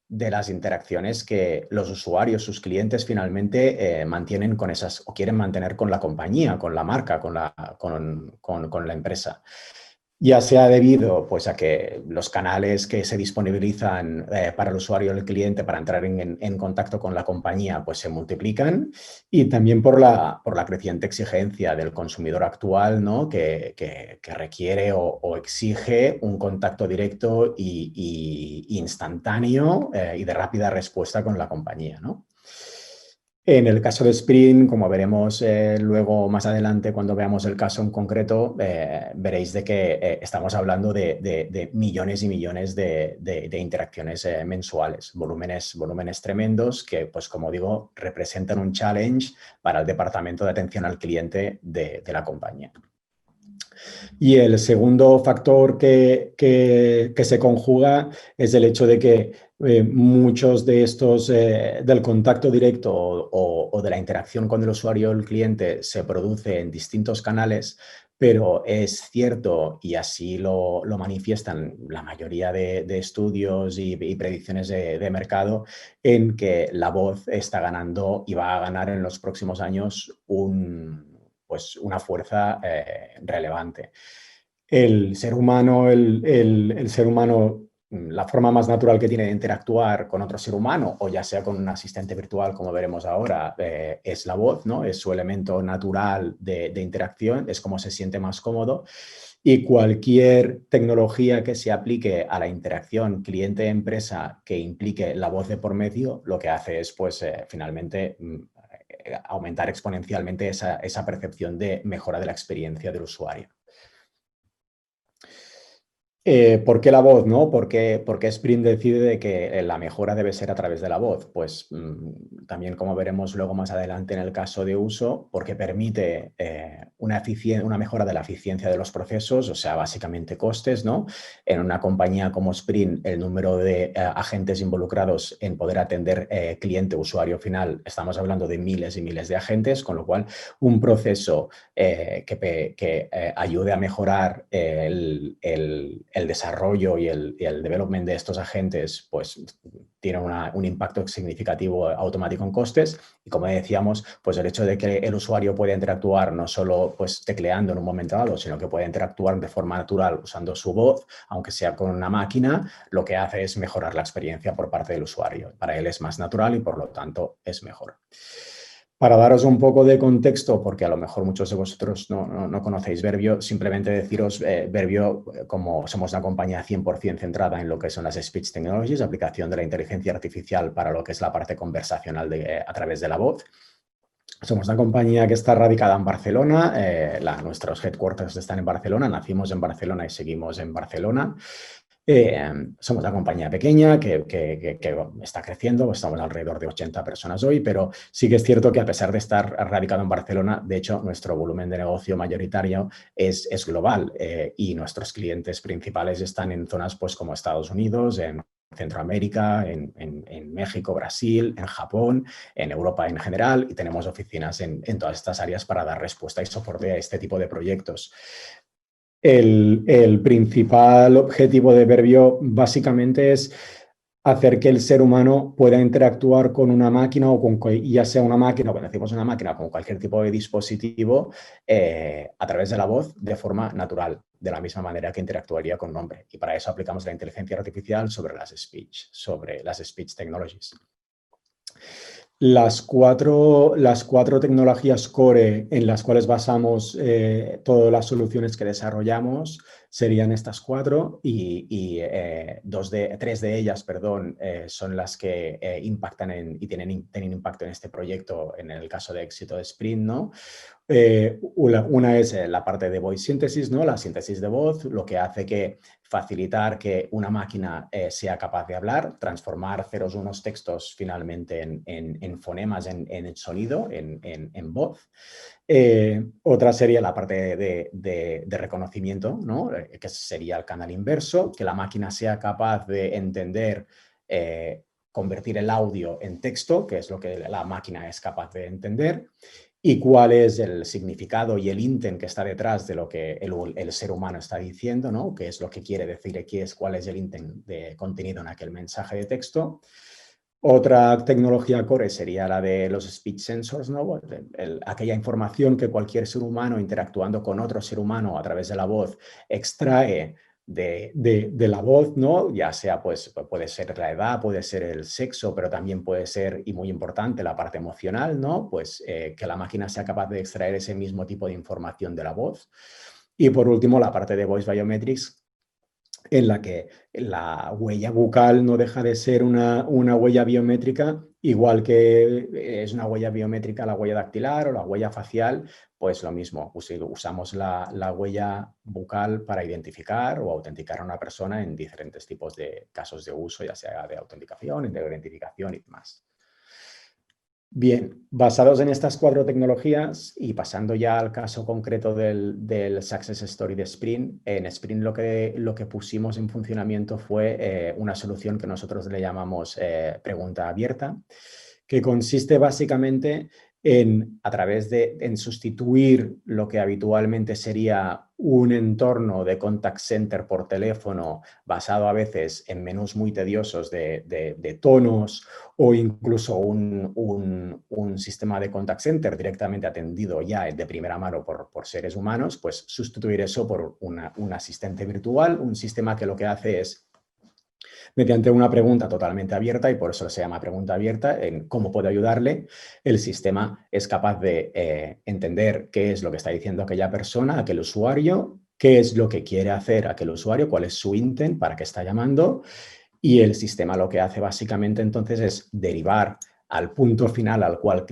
de las interacciones que los usuarios, sus clientes, finalmente mantienen con o quieren mantener con la compañía, con la marca, con la empresa. ya sea debido pues, a que los canales que se disponibilizan para el usuario o el cliente para entrar en contacto con la compañía pues, se multiplican, y también por la creciente exigencia del consumidor actual, ¿no? que requiere o exige un contacto directo y instantáneo y de rápida respuesta con la compañía, ¿no? En el caso de Sprint, como veremos luego más adelante cuando veamos el caso en concreto, veréis de que estamos hablando de millones y millones de interacciones mensuales, volúmenes tremendos que, pues como digo, representan un challenge para el departamento de atención al cliente de la compañía. Y el segundo factor que se conjuga es el hecho de que muchos de estos, del contacto directo o de la interacción con el usuario o el cliente se produce en distintos canales, pero es cierto, y así lo manifiestan la mayoría de estudios y predicciones de mercado, en que la voz está ganando y va a ganar en los próximos años una fuerza relevante. El ser humano, la forma más natural que tiene de interactuar con otro ser humano, o ya sea con un asistente virtual, como veremos ahora, es la voz, ¿no? Es su elemento natural de interacción, es como se siente más cómodo. Y cualquier tecnología que se aplique a la interacción cliente-empresa que implique la voz de por medio, lo que hace es, pues, finalmente aumentar exponencialmente esa percepción de mejora de la experiencia del usuario. ¿Por qué la voz, no? ¿Por qué Sprint decide de que la mejora debe ser a través de la voz? Pues también, como veremos luego más adelante en el caso de uso, porque permite una mejora de la eficiencia de los procesos, o sea, básicamente costes, ¿no? En una compañía como Sprint, el número de agentes involucrados en poder atender cliente, usuario final, estamos hablando de miles y miles de agentes, con lo cual un proceso que ayude a mejorar el desarrollo y el development de estos agentes, pues tiene un impacto significativo automático en costes. Y como decíamos, pues el hecho de que el usuario pueda interactuar no solo pues tecleando en un momento dado, sino que puede interactuar de forma natural usando su voz, aunque sea con una máquina, lo que hace es mejorar la experiencia por parte del usuario. Para él es más natural y por lo tanto es mejor. Para daros un poco de contexto, porque a lo mejor muchos de vosotros no conocéis Verbio, simplemente deciros, Verbio, como somos una compañía 100% centrada en lo que son las Speech Technologies, aplicación de la inteligencia artificial para lo que es la parte conversacional a través de la voz. Somos una compañía que está radicada en Barcelona, nuestros headquarters están en Barcelona, nacimos en Barcelona y seguimos en Barcelona. Somos una compañía pequeña que está creciendo, estamos alrededor de 80 personas hoy, pero sí que es cierto que a pesar de estar radicado en Barcelona, de hecho, nuestro volumen de negocio mayoritario es global y nuestros clientes principales están en zonas pues, como Estados Unidos, en Centroamérica, en México, Brasil, en Japón, en Europa en general, y tenemos oficinas en todas estas áreas para dar respuesta y soporte a este tipo de proyectos. El principal objetivo de Verbio básicamente es hacer que el ser humano pueda interactuar con una máquina o con, ya sea una máquina, cuando decimos una máquina, con cualquier tipo de dispositivo a través de la voz de forma natural, de la misma manera que interactuaría con un hombre. Y para eso aplicamos la inteligencia artificial sobre las speech technologies. Las cuatro tecnologías core en las cuales basamos todas las soluciones que desarrollamos serían estas cuatro y tres de ellas, son las que impactan y tienen impacto en este proyecto en el caso de éxito de Sprint, ¿no? Una es la parte de voice synthesis, ¿no? La síntesis de voz, lo que hace que facilitar que una máquina sea capaz de hablar, transformar ceros unos textos finalmente en fonemas, en sonido, en voz. Otra sería la parte de reconocimiento, ¿no? Que sería el canal inverso, que la máquina sea capaz de entender, convertir el audio en texto, que es lo que la máquina es capaz de entender, y cuál es el significado y el intent que está detrás de lo que el ser humano está diciendo, ¿no? Qué es lo que quiere decir aquí, cuál es el intent de contenido en aquel mensaje de texto. Otra tecnología core sería la de los speech sensors, ¿no? Aquella información que cualquier ser humano interactuando con otro ser humano a través de la voz extrae de la voz, ¿no? Ya sea, pues, puede ser la edad, puede ser el sexo, pero también puede ser, y muy importante, la parte emocional, ¿no? Pues que la máquina sea capaz de extraer ese mismo tipo de información de la voz. Y por último, la parte de Voice Biometrics, en la que la huella bucal no deja de ser una huella biométrica, igual que es una huella biométrica la huella dactilar o la huella facial, pues lo mismo, usamos la huella bucal para identificar o autenticar a una persona en diferentes tipos de casos de uso, ya sea de autenticación, de identificación y demás. Bien, basados en estas 4 tecnologías y pasando ya al caso concreto del Success Story de Sprint, en Sprint lo que pusimos en funcionamiento fue una solución que nosotros le llamamos pregunta abierta, que consiste básicamente en sustituir lo que habitualmente sería un entorno de contact center por teléfono basado a veces en menús muy tediosos de tonos o incluso un sistema de contact center directamente atendido ya de primera mano por seres humanos, pues sustituir eso por un asistente virtual, un sistema que lo que hace es, mediante una pregunta totalmente abierta, y por eso se llama pregunta abierta, en cómo puedo ayudarle, el sistema es capaz de entender qué es lo que está diciendo aquella persona, aquel usuario, qué es lo que quiere hacer aquel usuario, cuál es su intent, para qué está llamando, y el sistema lo que hace básicamente entonces es derivar al punto final al cual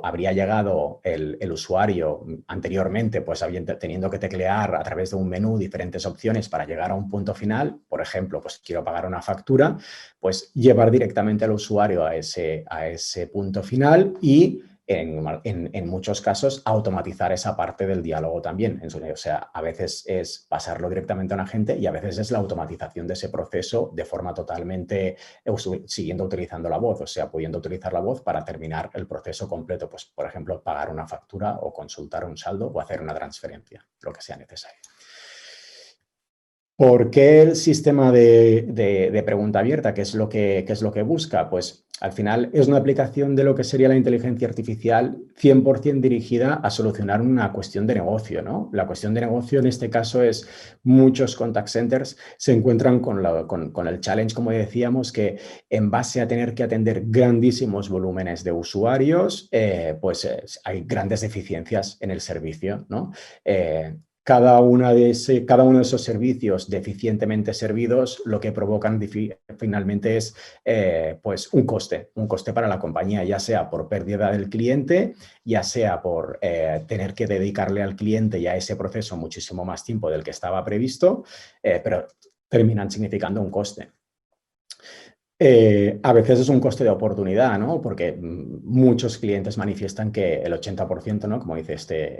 habría llegado el usuario anteriormente, pues teniendo que teclear a través de un menú diferentes opciones para llegar a un punto final. Por ejemplo, pues quiero pagar una factura, pues llevar directamente al usuario a ese punto final y en muchos casos automatizar esa parte del diálogo también. O sea, a veces es pasarlo directamente a un agente y a veces es la automatización de ese proceso de forma totalmente utilizando la voz, o sea, pudiendo utilizar la voz para terminar el proceso completo. Pues, por ejemplo, pagar una factura o consultar un saldo o hacer una transferencia, lo que sea necesario. ¿Por qué el sistema de pregunta abierta? ¿Qué es lo que busca? Pues al final es una aplicación de lo que sería la inteligencia artificial 100% dirigida a solucionar una cuestión de negocio, ¿no? La cuestión de negocio en este caso es muchos contact centers se encuentran con el challenge, como decíamos, que en base a tener que atender grandísimos volúmenes de usuarios, hay grandes deficiencias en el servicio, ¿no? Cada uno de esos servicios deficientemente servidos lo que provocan finalmente es pues un coste para la compañía, ya sea por pérdida del cliente, ya sea por tener que dedicarle al cliente y a ese proceso muchísimo más tiempo del que estaba previsto, pero terminan significando un coste. A veces es un coste de oportunidad, ¿no? Porque muchos clientes manifiestan que el 80%, ¿no? Como dice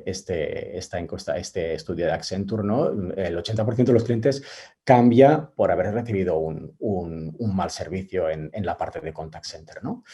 esta encuesta, este estudio de Accenture, ¿no? El 80% de los clientes cambia por haber recibido un mal servicio en la parte de contact center, ¿no?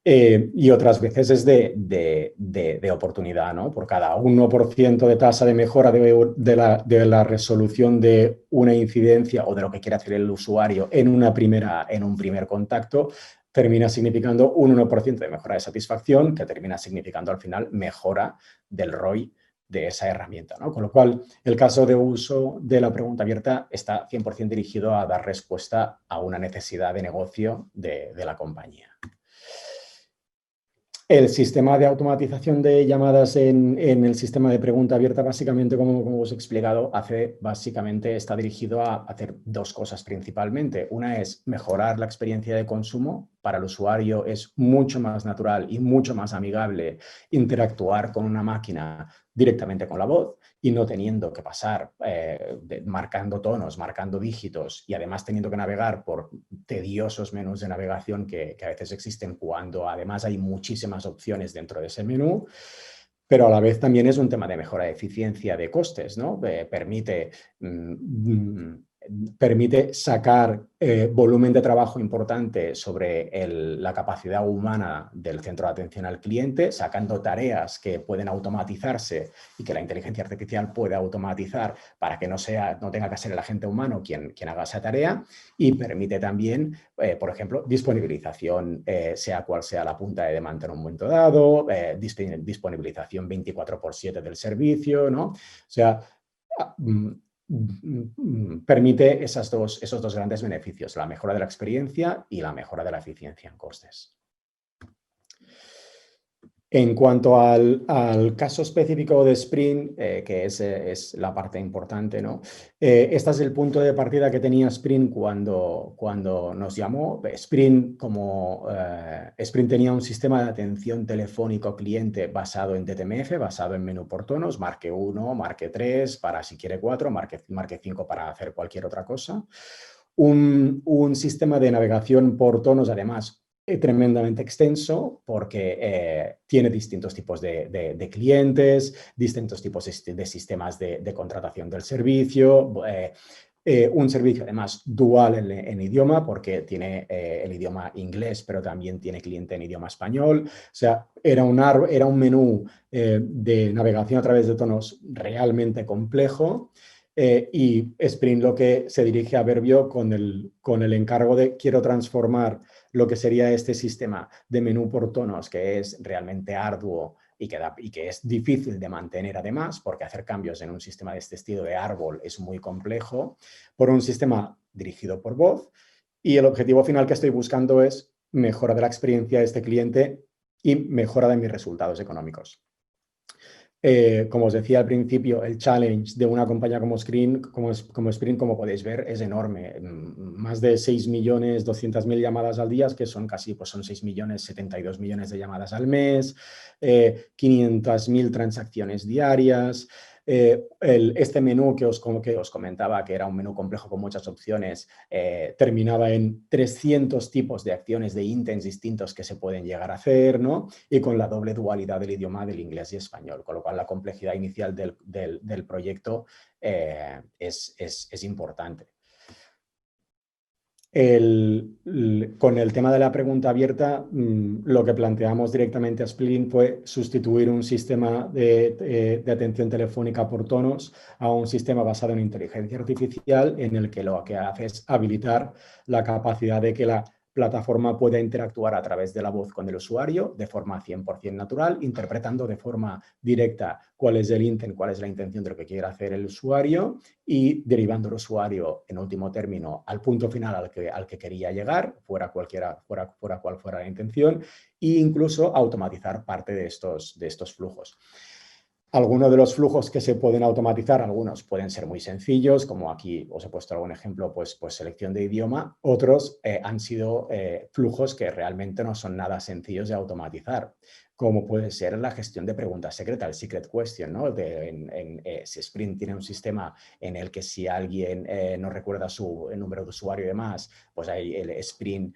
Y otras veces es de oportunidad, ¿no? Por cada 1% de tasa de mejora de la resolución de una incidencia o de lo que quiere hacer el usuario en un primer contacto, termina significando un 1% de mejora de satisfacción, que termina significando al final mejora del ROI de esa herramienta, ¿no? Con lo cual, el caso de uso de la pregunta abierta está 100% dirigido a dar respuesta a una necesidad de negocio de la compañía. El sistema de automatización de llamadas en el sistema de pregunta abierta, básicamente, como os he explicado, está dirigido a hacer 2 cosas principalmente. Una es mejorar la experiencia de consumo. Para el usuario es mucho más natural y mucho más amigable interactuar con una máquina directamente con la voz y no teniendo que pasar marcando tonos, marcando dígitos y además teniendo que navegar por tediosos menús de navegación que a veces existen cuando además hay muchísimas opciones dentro de ese menú. Pero a la vez también es un tema de mejora de eficiencia de costes, ¿no? Permite permite sacar volumen de trabajo importante sobre la capacidad humana del centro de atención al cliente, sacando tareas que pueden automatizarse y que la inteligencia artificial puede automatizar para que no tenga que ser el agente humano quien haga esa tarea, y permite también, por ejemplo, disponibilización, sea cual sea la punta de demanda en un momento dado, disponibilización 24/7 del servicio, ¿no? O sea, permite esos dos grandes beneficios, la mejora de la experiencia y la mejora de la eficiencia en costes. En cuanto al caso específico de Sprint, que es la parte importante, ¿no? Este es el punto de partida que tenía Sprint cuando nos llamó. Sprint tenía un sistema de atención telefónico cliente basado en DTMF, basado en menú por tonos, marque 1, marque 3 para si quiere 4, marque 5 para hacer cualquier otra cosa. Un sistema de navegación por tonos, además, tremendamente extenso, porque tiene distintos tipos de clientes, distintos tipos de sistemas de contratación del servicio, un servicio además dual en idioma, porque tiene el idioma inglés, pero también tiene cliente en idioma español. O sea, era un menú de navegación a través de tonos realmente complejo. Y Sprint lo que se dirige a Verbio con el encargo de quiero transformar lo que sería este sistema de menú por tonos, que es realmente arduo y que es difícil de mantener además, porque hacer cambios en un sistema de este estilo de árbol es muy complejo, por un sistema dirigido por voz. Y el objetivo final que estoy buscando es mejora de la experiencia de este cliente y mejora de mis resultados económicos. Como os decía al principio, el challenge de una compañía como Sprint, como podéis ver, es enorme. Más de 6.200.000 llamadas al día, que son casi, pues son 6.072 millones de llamadas al mes, 500.000 transacciones diarias. Este menú que os comentaba, que era un menú complejo con muchas opciones, terminaba en 300 tipos de acciones de intents distintos que se pueden llegar a hacer, ¿no? Y con la doble dualidad del idioma del inglés y español, con lo cual la complejidad inicial del proyecto es importante. Con el tema de la pregunta abierta, lo que planteamos directamente a Sprint fue sustituir un sistema de atención telefónica por tonos a un sistema basado en inteligencia artificial, en el que lo que hace es habilitar la capacidad de que la plataforma pueda interactuar a través de la voz con el usuario de forma 100% natural, interpretando de forma directa cuál es el intent, cuál es la intención de lo que quiere hacer el usuario, y derivando al usuario, en último término, al punto final al que quería llegar, fuera cual fuera la intención, e incluso automatizar parte de estos flujos. Algunos de los flujos que se pueden automatizar, algunos pueden ser muy sencillos, como aquí os he puesto algún ejemplo, pues selección de idioma. Otros han sido flujos que realmente no son nada sencillos de automatizar, como puede ser la gestión de preguntas secretas, el secret question, ¿no? Si Sprint tiene un sistema en el que si alguien no recuerda su número de usuario y demás, pues ahí el Sprint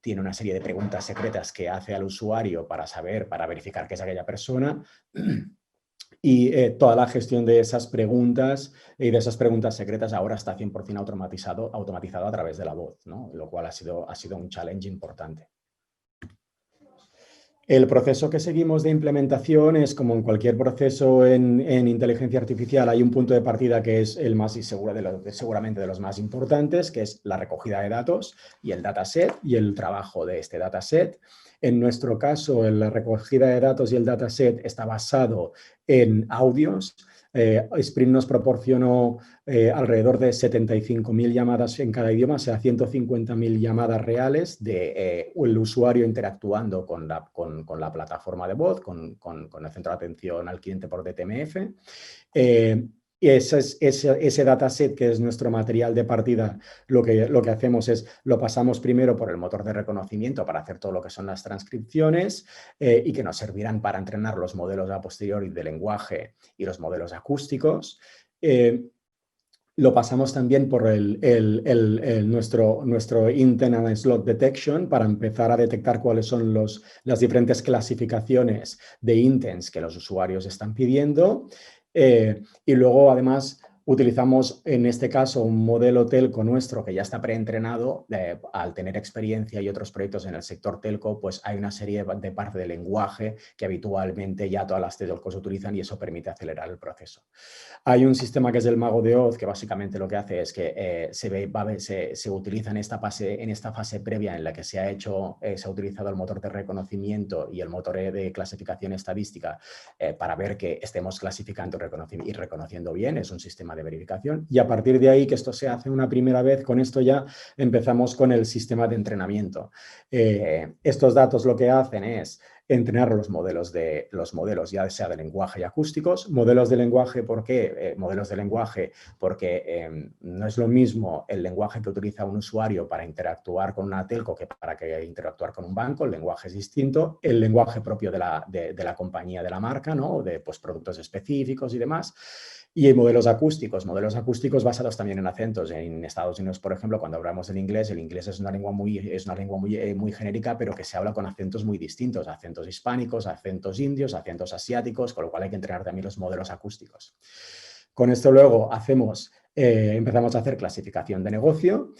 tiene una serie de preguntas secretas que hace al usuario para verificar que es aquella persona. Y toda la gestión de esas preguntas y de esas preguntas secretas ahora está 100% automatizado a través de la voz, ¿no? Lo cual ha sido un challenge importante. El proceso que seguimos de implementación es como en cualquier proceso en inteligencia artificial. Hay un punto de partida que es el más seguramente de los más importantes, que es la recogida de datos y el dataset y el trabajo de este dataset. En nuestro caso, en la recogida de datos y el dataset está basado en audios. Sprint nos proporcionó alrededor de 75.000 llamadas en cada idioma, o sea, 150.000 llamadas reales de el usuario interactuando con la plataforma de voz, con el centro de atención al cliente por DTMF. Y ese dataset, que es nuestro material de partida, lo que hacemos es lo pasamos primero por el motor de reconocimiento para hacer todo lo que son las transcripciones y que nos servirán para entrenar los modelos a posteriori de lenguaje y los modelos acústicos. Lo pasamos también por nuestro Intent and Slot Detection para empezar a detectar cuáles son las diferentes clasificaciones de intents que los usuarios están pidiendo. Y luego, además, Utilizamos en este caso un modelo telco nuestro que ya está preentrenado. Al tener experiencia y otros proyectos en el sector telco, pues hay una serie de parte del lenguaje que habitualmente ya todas las telcos utilizan y eso permite acelerar el proceso. Hay un sistema que es el Mago de Oz que básicamente lo que hace es que se utiliza en esta fase previa en la que se ha utilizado el motor de reconocimiento y el motor de clasificación estadística para ver que estemos clasificando y reconociendo bien. Es un sistema de verificación y a partir de ahí, que esto se hace una primera vez, con esto ya empezamos con el sistema de entrenamiento. Estos datos lo que hacen es entrenar los modelos ya sea de lenguaje y acústicos. Modelos de lenguaje, ¿por qué? Modelos de lenguaje porque no es lo mismo el lenguaje que utiliza un usuario para interactuar con una telco que para interactuar con un banco. El lenguaje es distinto. El lenguaje propio de la compañía, de la marca, ¿no? De pues, productos específicos y demás. Y hay modelos acústicos basados también en acentos. En Estados Unidos, por ejemplo, cuando hablamos del inglés, el inglés es una lengua muy genérica, pero que se habla con acentos muy distintos, acentos hispánicos, acentos indios, acentos asiáticos, con lo cual hay que entrenar también los modelos acústicos. Con esto luego empezamos a hacer clasificación de negocio.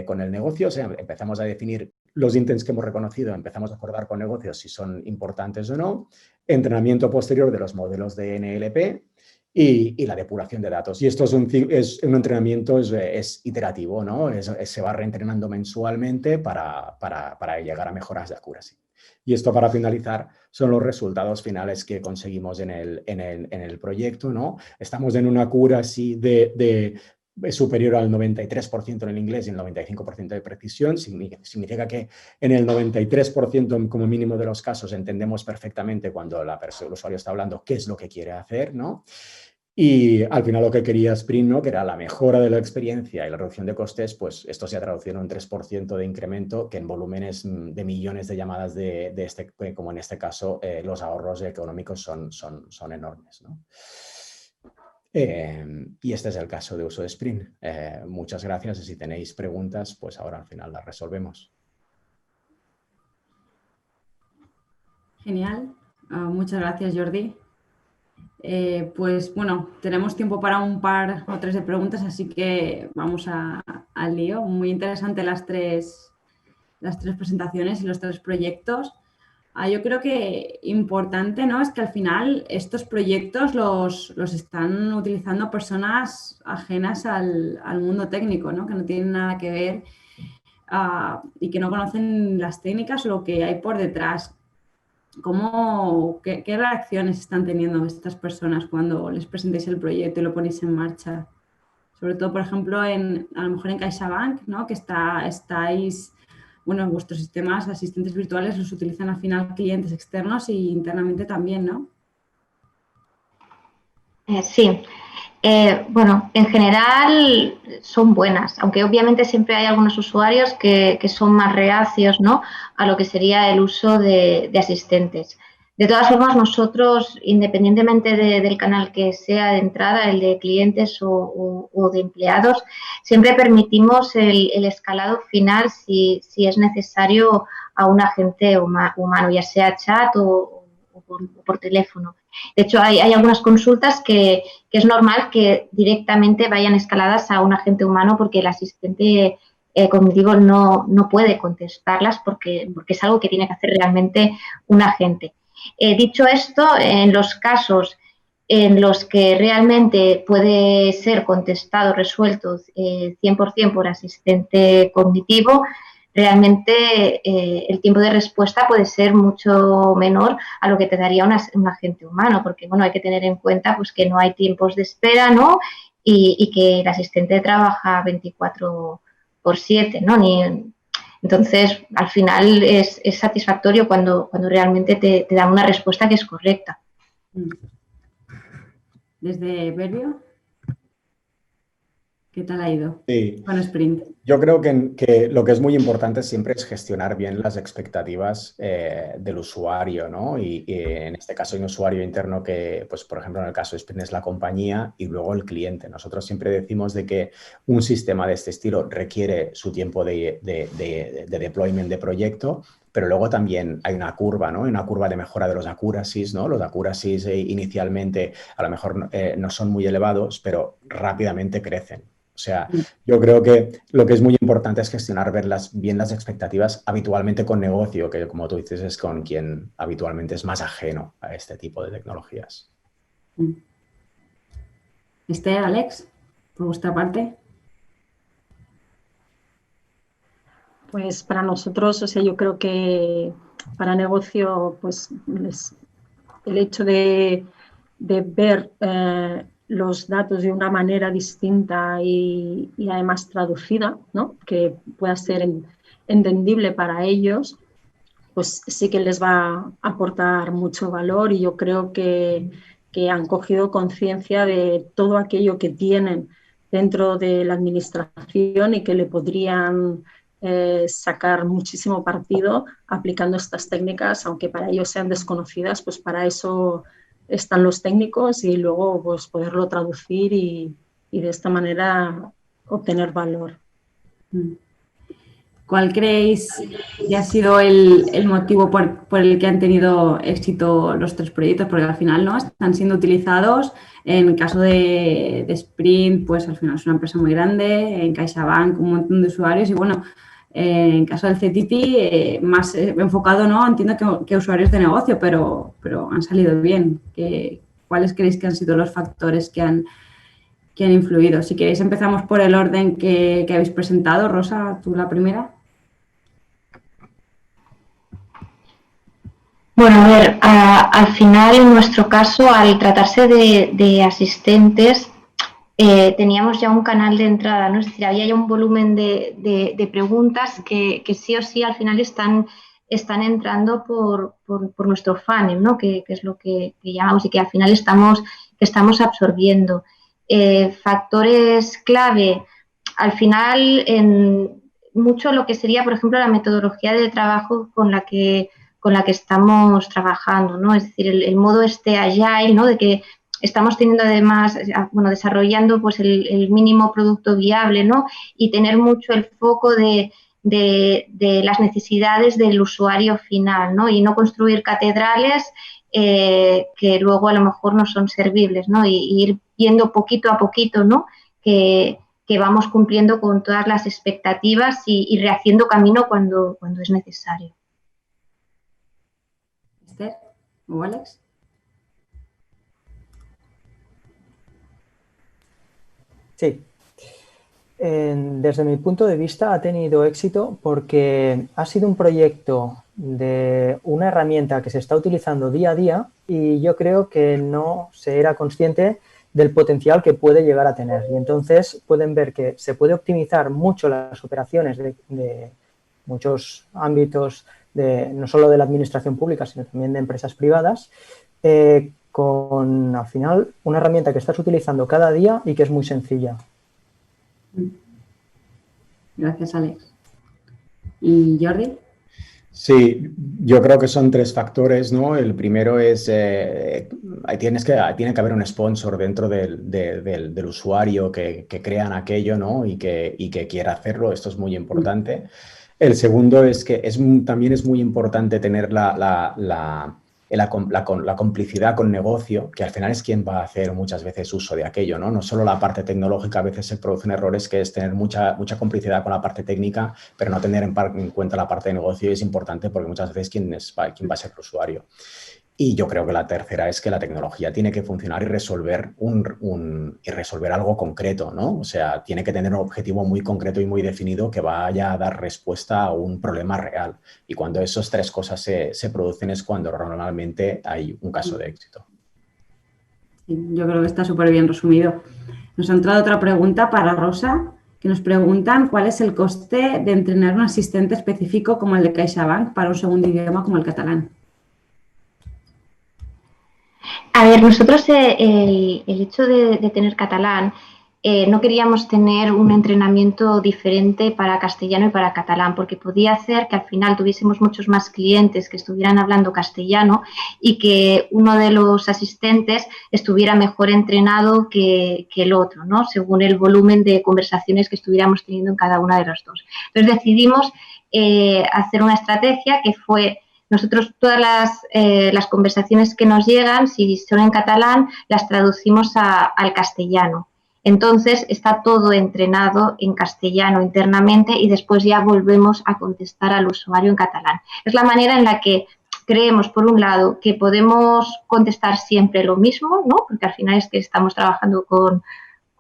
Con el negocio, o sea, empezamos a definir los intents que hemos reconocido, empezamos a acordar con negocios si son importantes o no. Entrenamiento posterior de los modelos de NLP. Y la depuración de datos. Y esto es un entrenamiento es iterativo, ¿no? Se va reentrenando mensualmente para llegar a mejoras de accuracy. Y esto, para finalizar, son los resultados finales que conseguimos en el proyecto, ¿no? Estamos en una accuracy superior al 93% en el inglés y el 95% de precisión. Significa que en el 93% como mínimo de los casos entendemos perfectamente cuando el usuario está hablando qué es lo que quiere hacer, ¿no? Y al final lo que quería Sprint, ¿no? Que era la mejora de la experiencia y la reducción de costes, pues esto se ha traducido en un 3% de incremento, que en volúmenes de millones de llamadas como en este caso, los ahorros económicos son enormes, ¿no? Y este es el caso de uso de Sprint. Muchas gracias y si tenéis preguntas, pues ahora al final las resolvemos. Genial. Muchas gracias, Jordi. Pues bueno, tenemos tiempo para un par o tres de preguntas, así que vamos al lío. Muy interesante las tres presentaciones y los tres proyectos. Yo creo que importante, ¿no? Es que al final estos proyectos los están utilizando personas ajenas al mundo técnico, ¿no? Que no tienen nada que ver y que no conocen las técnicas o lo que hay por detrás. ¿Qué reacciones están teniendo estas personas cuando les presentéis el proyecto y lo ponéis en marcha? Sobre todo, por ejemplo, a lo mejor en CaixaBank, ¿no? Que estáis, bueno, vuestros sistemas asistentes virtuales los utilizan al final clientes externos y internamente también, ¿no? Sí. Bueno, en general son buenas, aunque obviamente siempre hay algunos usuarios que son más reacios, ¿no? A lo que sería el uso de asistentes. De todas formas, nosotros, independientemente del canal que sea de entrada, el de clientes o de empleados, siempre permitimos el escalado final si es necesario a un agente humano, ya sea chat o por teléfono. De hecho, hay algunas consultas que es normal que directamente vayan escaladas a un agente humano porque el asistente cognitivo no puede contestarlas porque es algo que tiene que hacer realmente un agente. Dicho esto, en los casos en los que realmente puede ser contestado, resuelto 100% por asistente cognitivo, realmente el tiempo de respuesta puede ser mucho menor a lo que te daría un agente humano, porque bueno, hay que tener en cuenta pues, que no hay tiempos de espera, ¿no? Y que el asistente trabaja 24/7, ¿no? Entonces, al final es satisfactorio cuando realmente te dan una respuesta que es correcta. Desde Verbio, ¿qué tal ha ido con Sprint? Yo creo que lo que es muy importante siempre es gestionar bien las expectativas del usuario, ¿no? Y en este caso hay un usuario interno que, pues, por ejemplo, en el caso de Sprint es la compañía y luego el cliente. Nosotros siempre decimos de que un sistema de este estilo requiere su tiempo de deployment de proyecto, pero luego también hay una curva, ¿no? Una curva de mejora de los accuracies, ¿no? Los accuracies inicialmente a lo mejor no son muy elevados, pero rápidamente crecen. O sea, yo creo que lo que es muy importante es gestionar bien las expectativas habitualmente con negocio, que como tú dices es con quien habitualmente es más ajeno a este tipo de tecnologías. Alex, por vuestra parte. Pues para nosotros, o sea, yo creo que para negocio, pues el hecho de ver los datos de una manera distinta y además traducida, ¿no? Que pueda ser entendible para ellos, pues sí que les va a aportar mucho valor, y yo creo que han cogido conciencia de todo aquello que tienen dentro de la administración y que le podrían sacar muchísimo partido aplicando estas técnicas, aunque para ellos sean desconocidas, pues para eso están los técnicos, y luego pues poderlo traducir y de esta manera obtener valor. ¿Cuál creéis que ha sido el motivo por el que han tenido éxito los 3 proyectos? Porque al final, ¿no?, están siendo utilizados. En el caso de Sprint, pues al final es una empresa muy grande, en CaixaBank un montón de usuarios, y bueno, en caso del CTT, más enfocado, ¿no?, entiendo que usuarios de negocio, pero han salido bien. ¿Cuáles creéis que han sido los factores que han influido? Si queréis empezamos por el orden que habéis presentado. Rosa, tú la primera. Bueno, a ver, al final en nuestro caso, al tratarse de asistentes, teníamos ya un canal de entrada, ¿no? Es decir, había ya un volumen de preguntas que sí o sí al final están entrando por nuestro funnel, ¿no? Que es lo que llamamos, y que al final estamos absorbiendo. Factores clave, al final, en mucho lo que sería, por ejemplo, la metodología de trabajo con la que estamos trabajando, ¿no? Es decir, el modo agile, ¿no?, de que estamos teniendo además, bueno, desarrollando pues el mínimo producto viable, ¿no?, y tener mucho el foco de las necesidades del usuario final, ¿no?, y no construir catedrales que luego a lo mejor no son servibles, ¿no?, y ir viendo poquito a poquito, ¿no?, que vamos cumpliendo con todas las expectativas y rehaciendo camino cuando es necesario. Esther o Alex. Sí. Desde mi punto de vista ha tenido éxito porque ha sido un proyecto de una herramienta que se está utilizando día a día, y yo creo que no se era consciente del potencial que puede llegar a tener. Y entonces pueden ver que se puede optimizar mucho las operaciones de muchos ámbitos, no solo de la administración pública, sino también de empresas privadas, con, al final, una herramienta que estás utilizando cada día y que es muy sencilla. Gracias, Alex. ¿Y Jordi? Sí, yo creo que son 3 factores, ¿no? El primero es, tiene que haber un sponsor dentro del usuario que crean aquello, ¿no?, y que quiera hacerlo. Esto es muy importante. El segundo es que también es muy importante tener la complicidad con negocio, que al final es quien va a hacer muchas veces uso de aquello, ¿no? No solo la parte tecnológica, a veces se producen errores, que es tener mucha complicidad con la parte técnica, pero no tener en cuenta la parte de negocio. Es importante porque muchas veces quién va a ser el usuario. Y yo creo que la tercera es que la tecnología tiene que funcionar y resolver algo concreto, ¿no? O sea, tiene que tener un objetivo muy concreto y muy definido que vaya a dar respuesta a un problema real. Y cuando esas 3 cosas se producen es cuando normalmente hay un caso de éxito. Sí, yo creo que está súper bien resumido. Nos ha entrado otra pregunta para Rosa, que nos preguntan cuál es el coste de entrenar un asistente específico como el de CaixaBank para un segundo idioma como el catalán. A ver, nosotros el hecho de tener catalán, no queríamos tener un entrenamiento diferente para castellano y para catalán, porque podía hacer que al final tuviésemos muchos más clientes que estuvieran hablando castellano y que uno de los asistentes estuviera mejor entrenado que el otro, ¿no?, según el volumen de conversaciones que estuviéramos teniendo en cada una de los dos. Entonces decidimos hacer una estrategia que fue, nosotros todas las conversaciones que nos llegan, si son en catalán, las traducimos al castellano. Entonces está todo entrenado en castellano internamente y después ya volvemos a contestar al usuario en catalán. Es la manera en la que creemos, por un lado, que podemos contestar siempre lo mismo, ¿no? Porque al final es que estamos trabajando con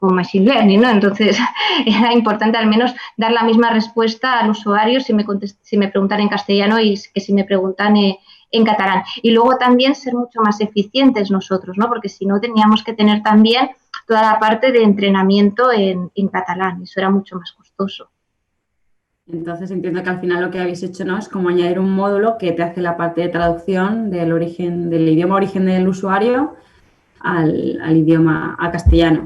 Machine Learning, ¿no? Entonces era importante al menos dar la misma respuesta al usuario si me preguntan en castellano y que si me preguntan en catalán. Y luego también ser mucho más eficientes nosotros, ¿no? Porque si no teníamos que tener también toda la parte de entrenamiento en catalán, eso era mucho más costoso. Entonces entiendo que al final lo que habéis hecho, ¿no?, es como añadir un módulo que te hace la parte de traducción del idioma origen del usuario al idioma, a castellano.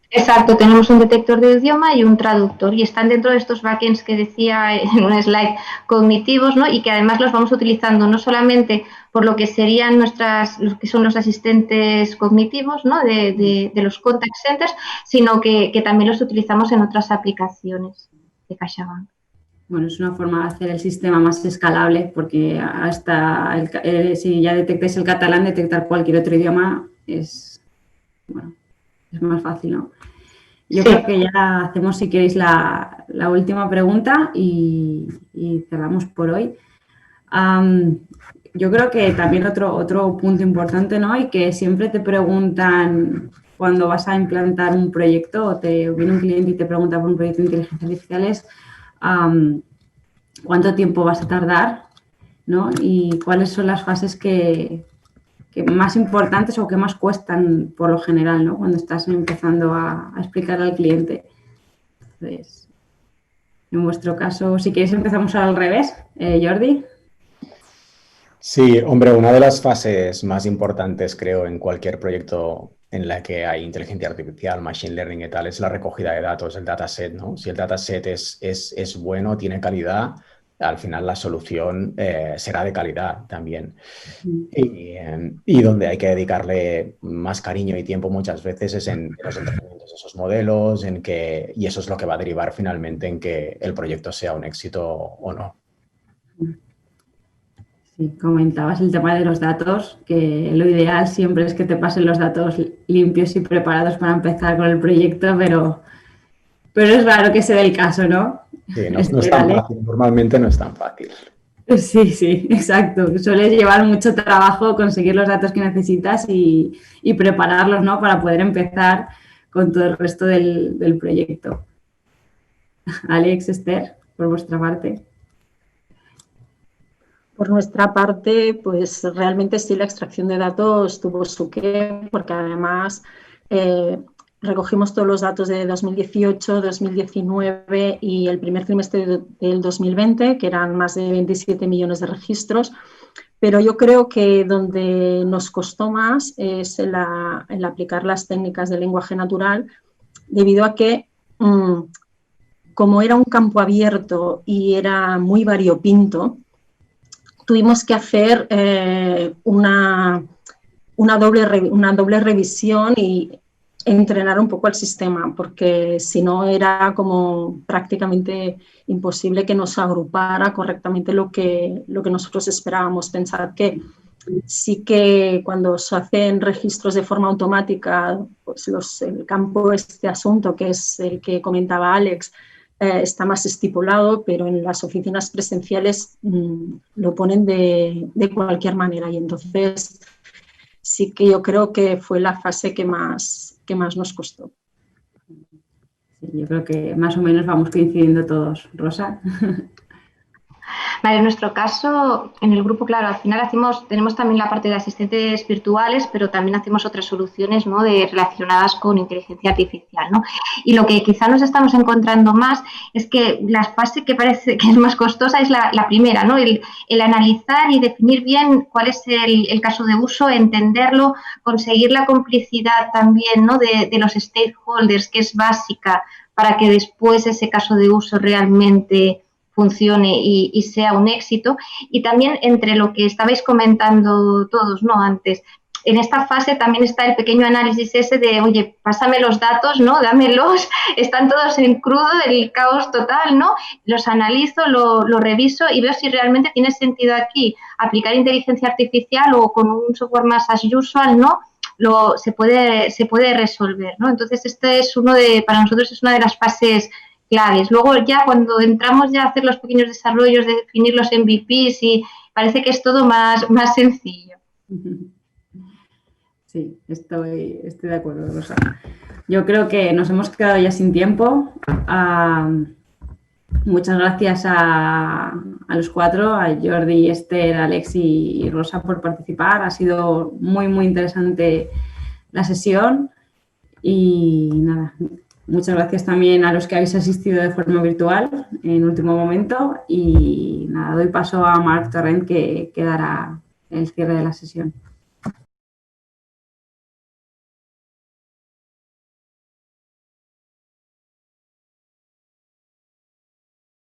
Exacto, tenemos un detector de idioma y un traductor y están dentro de estos backends que decía en un slide cognitivos, ¿no? Y que además los vamos utilizando no solamente por lo que serían los que son los asistentes cognitivos, ¿no?, de los contact centers, sino que también los utilizamos en otras aplicaciones de CaixaBank. Bueno, es una forma de hacer el sistema más escalable porque hasta si ya detectáis el catalán, detectar cualquier otro idioma es más fácil, ¿no? Yo creo que ya hacemos, si queréis, la última pregunta y cerramos por hoy. Yo creo que también otro punto importante, ¿no?, y que siempre te preguntan cuando vas a implantar un proyecto o viene un cliente y te pregunta por un proyecto de inteligencia artificial es cuánto tiempo vas a tardar, ¿no? Y cuáles son las fases que más importantes o que más cuestan por lo general, ¿no?, cuando estás empezando a explicar al cliente. Entonces, en vuestro caso, si queréis empezamos al revés, Jordi. Sí, hombre, una de las fases más importantes, creo, en cualquier proyecto en la que hay inteligencia artificial, machine learning y tal, es la recogida de datos, el dataset, ¿no? Si el dataset es bueno, tiene calidad, al final la solución será de calidad también. Y donde hay que dedicarle más cariño y tiempo muchas veces es en los entrenamientos de esos modelos, y eso es lo que va a derivar finalmente en que el proyecto sea un éxito o no. Sí, comentabas el tema de los datos, que lo ideal siempre es que te pasen los datos limpios y preparados para empezar con el proyecto, pero es raro que se dé el caso, ¿no? Sí, no es tan fácil, normalmente no es tan fácil. Sí, exacto. Suele llevar mucho trabajo conseguir los datos que necesitas y prepararlos, ¿no?, para poder empezar con todo el resto del proyecto. Alex, Esther, por vuestra parte. Por nuestra parte, pues realmente sí, la extracción de datos tuvo su qué, porque además recogimos todos los datos de 2018, 2019 y el primer trimestre del 2020, que eran más de 27 millones de registros, pero yo creo que donde nos costó más es en aplicar las técnicas de lenguaje natural, debido a que como era un campo abierto y era muy variopinto, tuvimos que hacer una doble revisión y entrenar un poco el sistema, porque si no era como prácticamente imposible que nos agrupara correctamente lo que nosotros esperábamos. Pensar que sí que cuando se hacen registros de forma automática, pues el campo este asunto, que es el que comentaba Alex, está más estipulado, pero en las oficinas presenciales lo ponen de cualquier manera, y entonces sí que yo creo que fue la fase que más nos costó. Sí, yo creo que más o menos vamos coincidiendo todos. Rosa. Vale, en nuestro caso, en el grupo, claro, al final tenemos también la parte de asistentes virtuales, pero también hacemos otras soluciones, ¿no?, relacionadas con inteligencia artificial, ¿no? Y lo que quizá nos estamos encontrando más es que la fase que parece que es más costosa es la primera, ¿no? El analizar y definir bien cuál es el caso de uso, entenderlo, conseguir la complicidad también, ¿no?, de los stakeholders, que es básica para que después ese caso de uso realmente funcione y sea un éxito. Y también entre lo que estabais comentando todos, ¿no?, antes, en esta fase también está el pequeño análisis ese de, oye, pásame los datos, ¿no? Dámelos, están todos en crudo, el caos total, ¿no? Los analizo, lo reviso y veo si realmente tiene sentido aquí aplicar inteligencia artificial o con un software más as usual, ¿no? Se puede resolver, ¿no? Entonces, para nosotros es una de las fases claves. Luego ya cuando entramos ya a hacer los pequeños desarrollos, de definir los MVPs, y parece que es todo más sencillo. Sí, estoy de acuerdo, Rosa. Yo creo que nos hemos quedado ya sin tiempo. Muchas gracias a los cuatro, a Jordi, Esther, Alex y Rosa por participar. Ha sido muy, muy interesante la sesión y nada, muchas gracias también a los que habéis asistido de forma virtual en último momento y nada, doy paso a Marc Torrent que dará el cierre de la sesión.